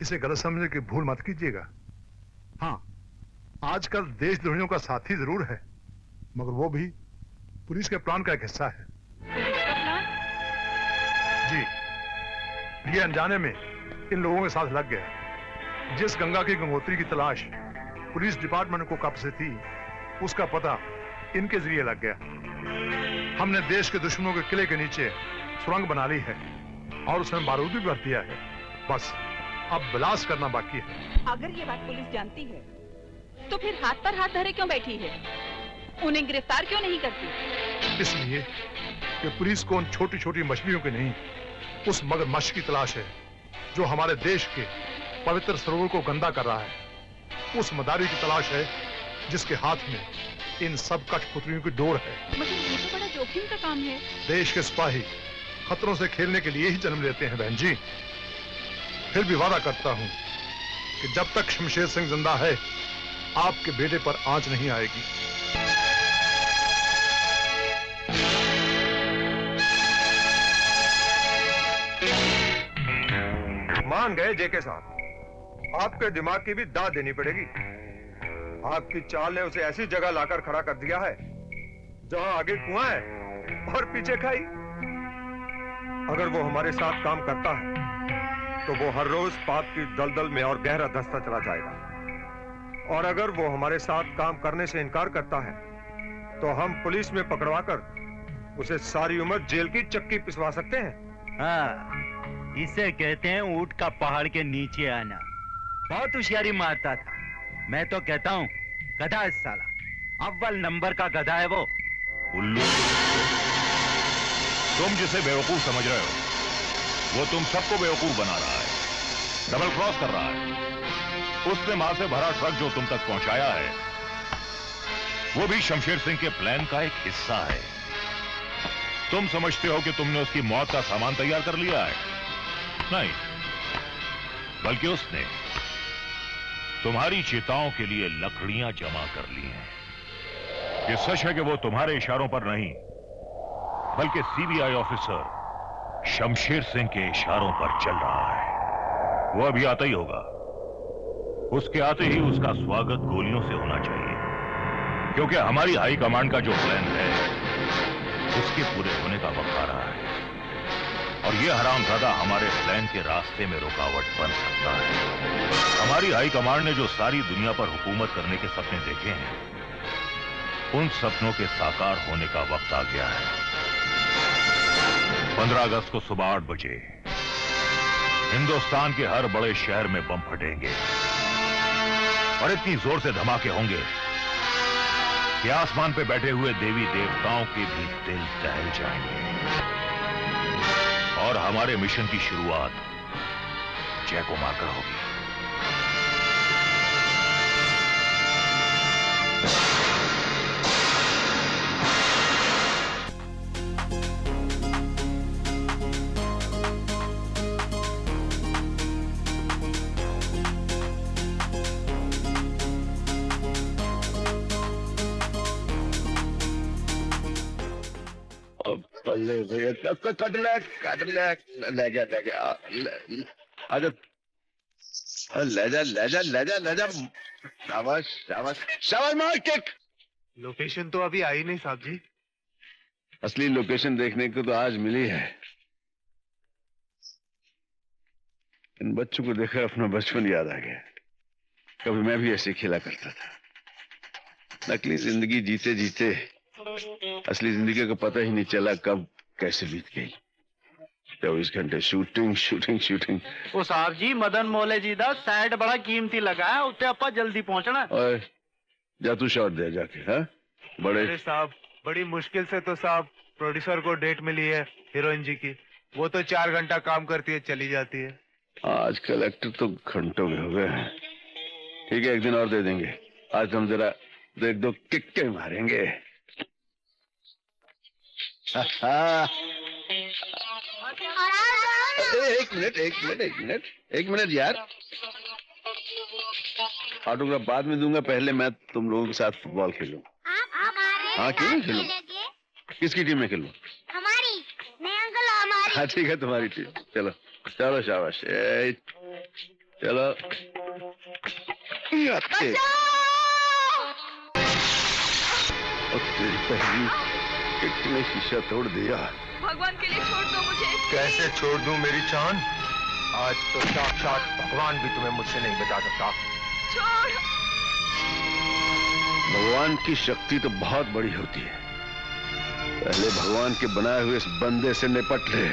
इसे गलत समझने की भूल मत कीजिएगा। हाँ, आजकल देशद्रोहियों का साथी जरूर है, मगर वो भी पुलिस के प्लान का एक हिस्सा है। जी, ये अनजाने में इन लोगों के साथ लग गया। जिस गंगा की गंगोत्री की तलाश पुलिस डिपार्टमेंट को कब से थी, उसका पता इनके जरिए लग गया। हमने देश के दुश्मनों के किले के नीचे सुरंग बना ली है और उसमें बारूद भी भर दिया है। बस अब ब्लास्ट करना बाकी है। अगर ये बात पुलिस जानती है तो फिर हाथ पर हाथ धरे क्यों बैठी है? उन्हें गिरफ्तार क्यों नहीं करती? इसलिए कि पुलिस को उन छोटी छोटी मछलियों की नहीं, उस मगरमच्छ की तलाश है जो हमारे देश के पवित्र सरोवर को गंदा कर रहा है। उस मदारी की तलाश है जिसके हाथ में इन सब कठपुतलियों की डोर है। मगर ये तो बड़ा जोखिम का काम है। देश के सिपाही खतरों से खेलने के लिए ही जन्म लेते हैं बहन जी। फिर भी वादा करता हूं कि जब तक शमशेर सिंह जिंदा है, आपके बेटे पर आंच नहीं आएगी। मान गए जेके साहब, आपके दिमाग की भी दाद देनी पड़ेगी। आपकी चाल ने उसे ऐसी जगह लाकर खड़ा कर दिया है जहां आगे कुआं है और पीछे खाई। अगर वो हमारे साथ काम करता है तो वो हर रोज पाप की दलदल में और गहरा धंसता चला जाएगा, और अगर वो हमारे साथ काम करने से इनकार करता है तो हम पुलिस में पकड़वाकर उसे सारी उम्र जेल की चक्की पिसवा सकते हैं। हाँ, इसे कहते हैं ऊंट का पहाड़ के नीचे आना। बहुत होशियारी मारता था। मैं तो कहता हूँ गधा है साला, अव्वल नंबर का गधा है वो। उल्लू, तुम जिसे बेवकूफ समझ रहे हो वो तुम सबको बेवकूफ बना रहा है, डबल क्रॉस कर रहा है। उसने माल से भरा ट्रक जो तुम तक पहुंचाया है वो भी शमशेर सिंह के प्लान का एक हिस्सा है। तुम समझते हो कि तुमने उसकी मौत का सामान तैयार कर लिया है? नहीं, बल्कि उसने तुम्हारी चिताओं के लिए लकड़ियां जमा कर ली हैं। ये सच है कि वो तुम्हारे इशारों पर नहीं, बल्कि सीबीआई ऑफिसर शमशेर सिंह के इशारों पर चल रहा है। वो अभी आता ही होगा। उसके आते ही उसका स्वागत गोलियों से होना चाहिए, क्योंकि हमारी हाई कमांड का जो प्लान है उसके पूरे होने का वक्त आ रहा है, और ये हरामजादा हमारे प्लान के रास्ते में रुकावट बन सकता है। हमारी हाई कमांड ने जो सारी दुनिया पर हुकूमत करने के सपने देखे हैं, उन सपनों के साकार होने का वक्त आ गया है। 15 अगस्त को सुबह 8 बजे हिंदुस्तान के हर बड़े शहर में बम फटेंगे और इतनी जोर से धमाके होंगे कि आसमान पे बैठे हुए देवी देवताओं के भी दिल दहल जाएंगे, और हमारे मिशन की शुरुआत जय को मारकर होगी। भैया कट ले जा आजा, ले जा। शाबाश मार किक। लोकेशन तो अभी आई नहीं साहब जी। असली लोकेशन देखने को तो आज मिली है। इन बच्चों को देखकर अपना बचपन याद आ गया। कभी मैं भी ऐसे खेला करता था। नकली जिंदगी जीते जीते असली जिंदगी का पता ही नहीं चला कब कैसे बीत गई। 24 घंटे शूटिंग। ओ साहब जी, मदन मोले जी दा साइड बड़ा कीमती लगा है, उत्ते अपा जल्दी पहुंचना। ओए जा तू शॉट दे जाके। हाँ बड़े अरे साहब, बड़ी मुश्किल से तो साहब प्रोड्यूसर को डेट मिली है हीरोइन जी की। वो तो 4 घंटा काम करती है, चली जाती है। आजकल एक्टर तो घंटों में हो गए हैं। ठीक है, एक दिन और दे देंगे। आज हम जरा 1-2 किक्के मारेंगे। एक मिनट यार, ऑटोग्राफ बाद में दूंगा, पहले मैं तुम लोगों के साथ फुटबॉल खेलूं। हाँ क्यों नहीं खेलूं? किसकी टीम में खेलूं? हमारी नहीं अंकल, हमारी। हाँ ठीक है, तुम्हारी टीम। चलो चलो शाबाश, चलो तेरी पहली कितने शीशा तोड़ दिया। भगवान के लिए छोड़ दो मुझे। कैसे छोड़ दूं मेरी चांद? आज तो साक्षात भगवान भी तुम्हें मुझसे नहीं बचा सकता। छोड़। भगवान की शक्ति तो बहुत बड़ी होती है, पहले भगवान के बनाए हुए इस बंदे से निपट ले।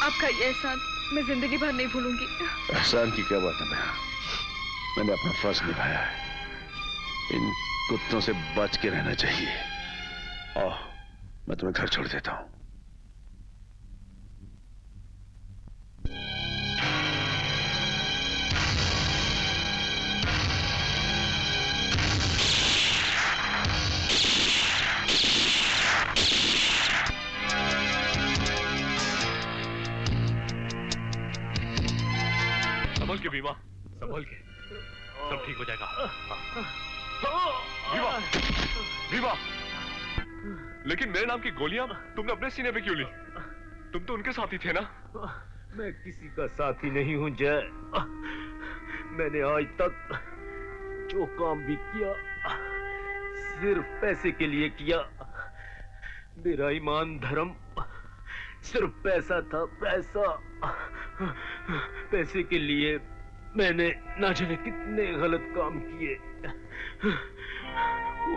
आपका ये एहसान मैं जिंदगी भर नहीं भूलूंगी। एहसान की क्या बात है बहन, मैंने अपना फर्ज निभाया है। इन कुत्तों से बच के रहना चाहिए। आओ मैं तुम्हें घर छोड़ देता हूं। संभल के बीमा, संभल के, सब ठीक हो जाएगा। बीमा, बीमा, लेकिन मेरे नाम की गोलियां तुमने अपने सीने पे क्यों ली? तुम तो उनके साथी थे ना? मैं किसी का साथी नहीं हूं जय। मैंने आज तक जो काम भी किया सिर्फ पैसे के लिए किया। मेरा ईमान धर्म सिर्फ पैसा था, पैसा। पैसे के लिए मैंने ना जाने कितने गलत काम किए।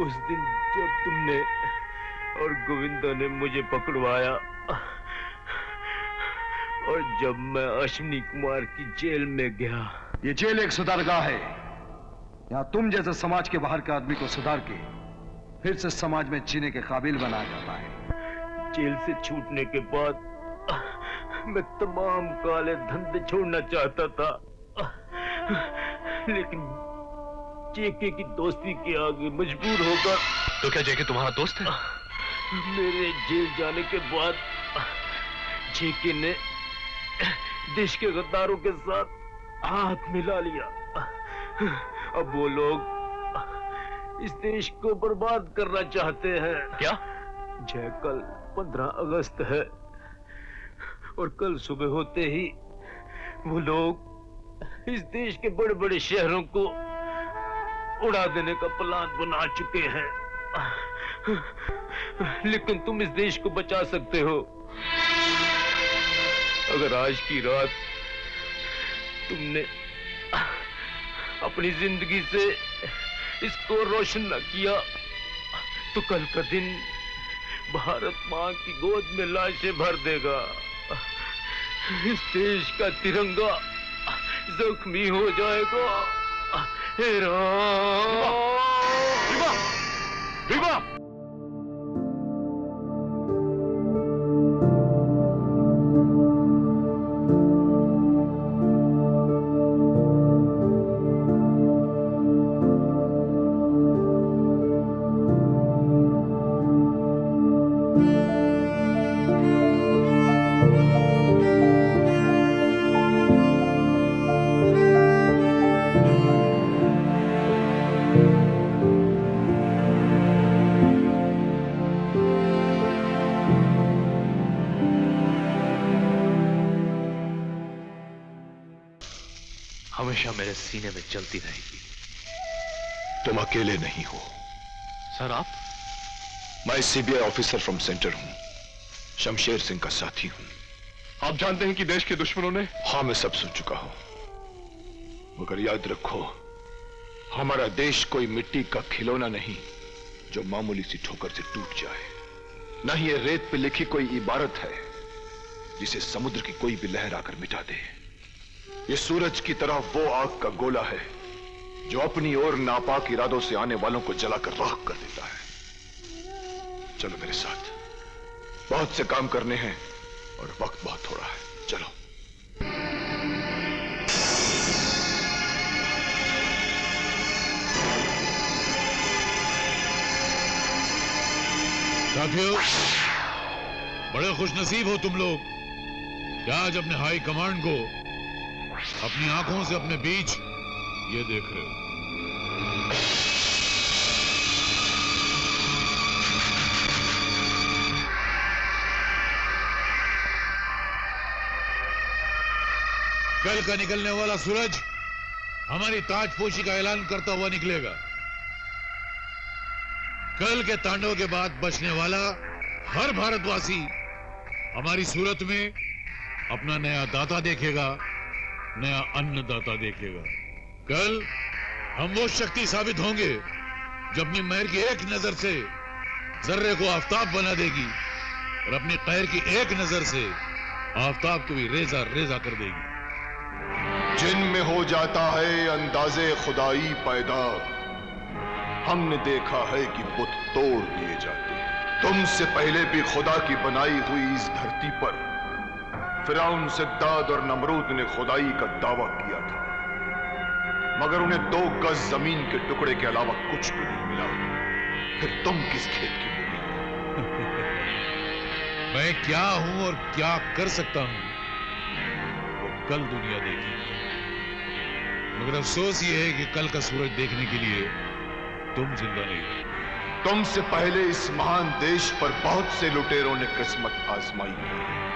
उस दिन जब तुमने और गोविंदा ने मुझे पकड़वाया और जब मैं अश्विनी कुमार की जेल में गया। ये जेल एक सुधारगाह है, यहाँ तुम जैसे समाज के बाहर के आदमी को सुधार के फिर से समाज में जीने के काबिल बनाया जाता है। जेल से छूटने के बाद मैं तमाम काले धंधे छोड़ना चाहता था, लेकिन जेके की दोस्ती के आगे मजबूर होकर। तो क्या जेके तुम्हारा दोस्त है? मेरे जेल जाने के बाद जेके ने देश के गद्दारों के साथ हाथ मिला लिया। अब वो लोग इस देश को बर्बाद करना चाहते हैं। क्या? जय कल 15 अगस्त है और कल सुबह होते ही वो लोग इस देश के बड़े बड़े शहरों को उड़ा देने का प्लान बना चुके हैं। लेकिन तुम इस देश को बचा सकते हो अगर आज की रात तुमने अपनी जिंदगी से इसको रोशन न किया तो कल का दिन भारत मां की गोद में लाशें भर देगा। इस देश का तिरंगा जख्मी हो जाएगा। हे राम। विवा! हमेशा मेरे सीने में जलती रहेगी। तुम अकेले नहीं हो। सर आप? मैं सीबीआई ऑफिसर फ्रॉम सेंटर हूं, शमशेर सिंह का साथी हूं। आप जानते हैं कि देश के दुश्मनों ने? हाँ मैं सब सुन चुका हूं, मगर याद रखो हमारा देश कोई मिट्टी का खिलौना नहीं जो मामूली सी ठोकर से टूट जाए। न ही ये रेत पे लिखी कोई इबारत है जिसे समुद्र की कोई भी लहर आकर मिटा दे। ये सूरज की तरह वो आग का गोला है जो अपनी ओर नापाक इरादों से आने वालों को जलाकर राख कर देता है। चलो मेरे साथ, बहुत से काम करने हैं और वक्त बहुत थोड़ा है। चलो। साथियों, बड़े खुशनसीब हो तुम लोग क्या आज अपने हाई कमांड को अपनी आंखों से अपने बीच ये देख रहे हो। कल का निकलने वाला सूरज हमारी ताजपोशी का ऐलान करता हुआ निकलेगा। कल के तांडव के बाद बचने वाला हर भारतवासी हमारी सूरत में अपना नया दाता देखेगा, नया अन्नदाता देखेगा। कल हम वो शक्ति साबित होंगे जो अपनी मेहर की एक नजर से जर्रे को आफताब बना देगी और अपनी कहर की एक नजर से आफताब को भी रेजा रेजा कर देगी। जिनमें हो जाता है अंदाजे खुदाई पैदा, हमने देखा है कि बुत तोड़ दिए जाते हैं। तुमसे पहले भी खुदा की बनाई हुई इस धरती पर फिरौन, सिद्दाद और नमरूद ने खुदाई का दावा किया था, मगर उन्हें 2 गज जमीन के टुकड़े के अलावा कुछ भी नहीं मिला। फिर तुम किस खेत की मूली? मैं क्या हूं और क्या कर सकता हूं वो कल दुनिया देखेगी। मगर अफसोस ये है कि कल का सूरज देखने के लिए तुम जिंदा नहीं हो। तुमसे पहले इस महान देश पर बहुत से लुटेरों ने किस्मत आजमाई।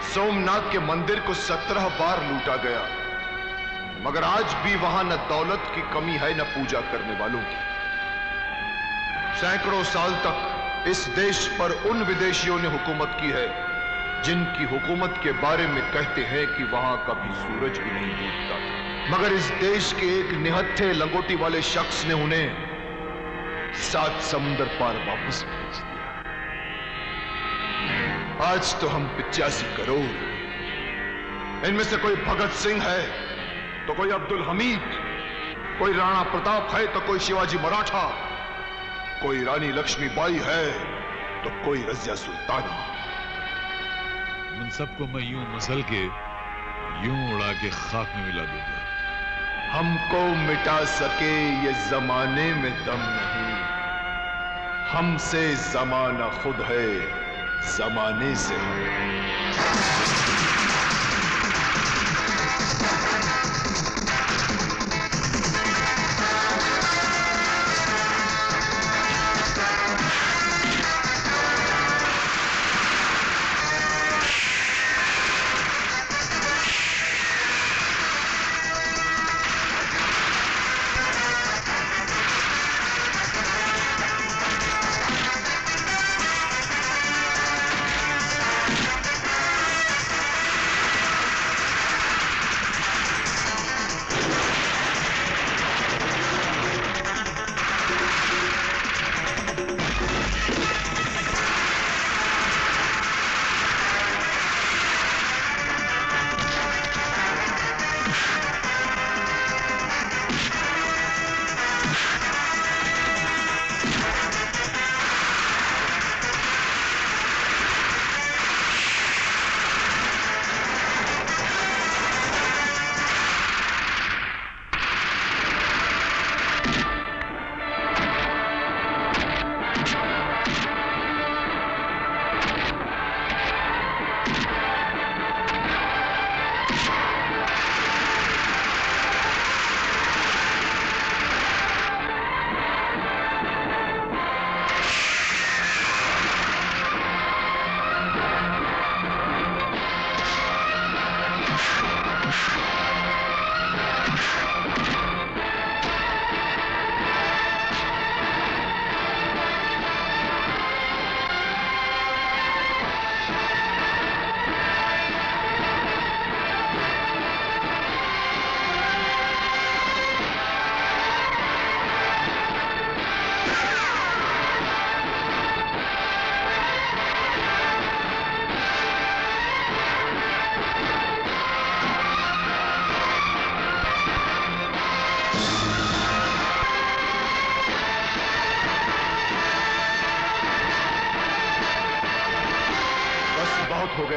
सोमनाथ के मंदिर को 17 बार लूटा गया, मगर आज भी वहां न दौलत की कमी है न पूजा करने वालों की। सैकड़ों साल तक इस देश पर उन विदेशियों ने हुकूमत की है जिनकी हुकूमत के बारे में कहते हैं कि वहां कभी सूरज भी नहीं डूबता था, मगर इस देश के एक निहत्थे लंगोटी वाले शख्स ने उन्हें 7 समुंदर पार वापस भेज दिया। आज तो हम 85 करोड़, इनमें से कोई भगत सिंह है तो कोई अब्दुल हमीद, कोई राणा प्रताप है तो कोई शिवाजी मराठा, कोई रानी लक्ष्मीबाई है तो कोई रजिया सुल्ताना। उन सबको मैं यूं मसल के यूं उड़ा के खाक में मिला दूंगा। हमको मिटा सके ये जमाने में दम नहीं, हमसे जमाना खुद है, जमाने से हम।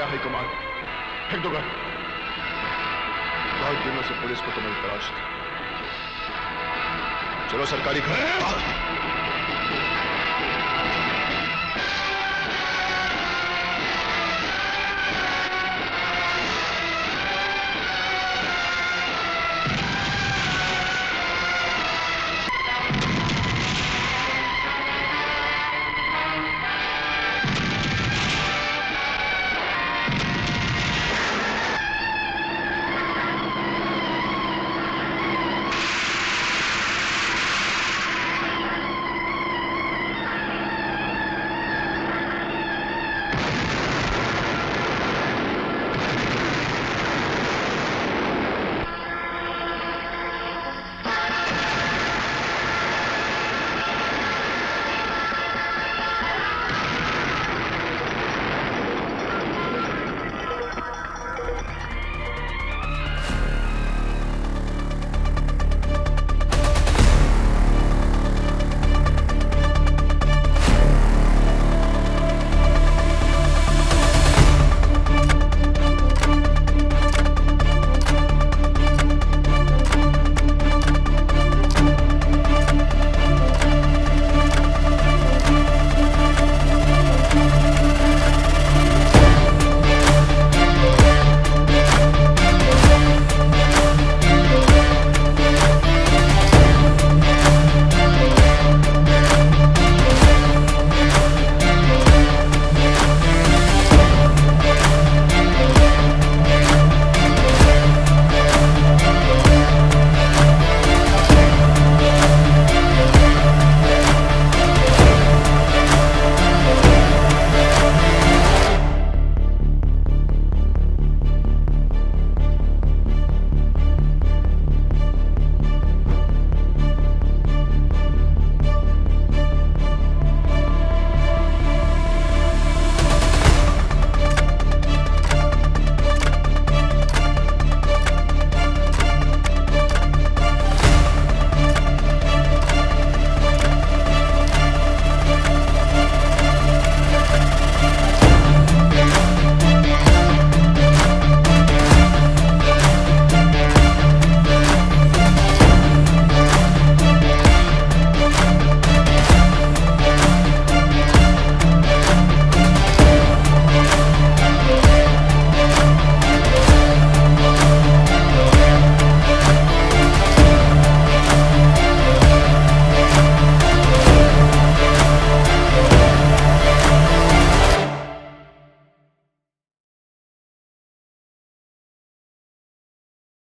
हाई कमान, फेंक दो गन। बहुत दिनों से पुलिस को तुम्हारी तलाश थी। चलो सरकारी घर।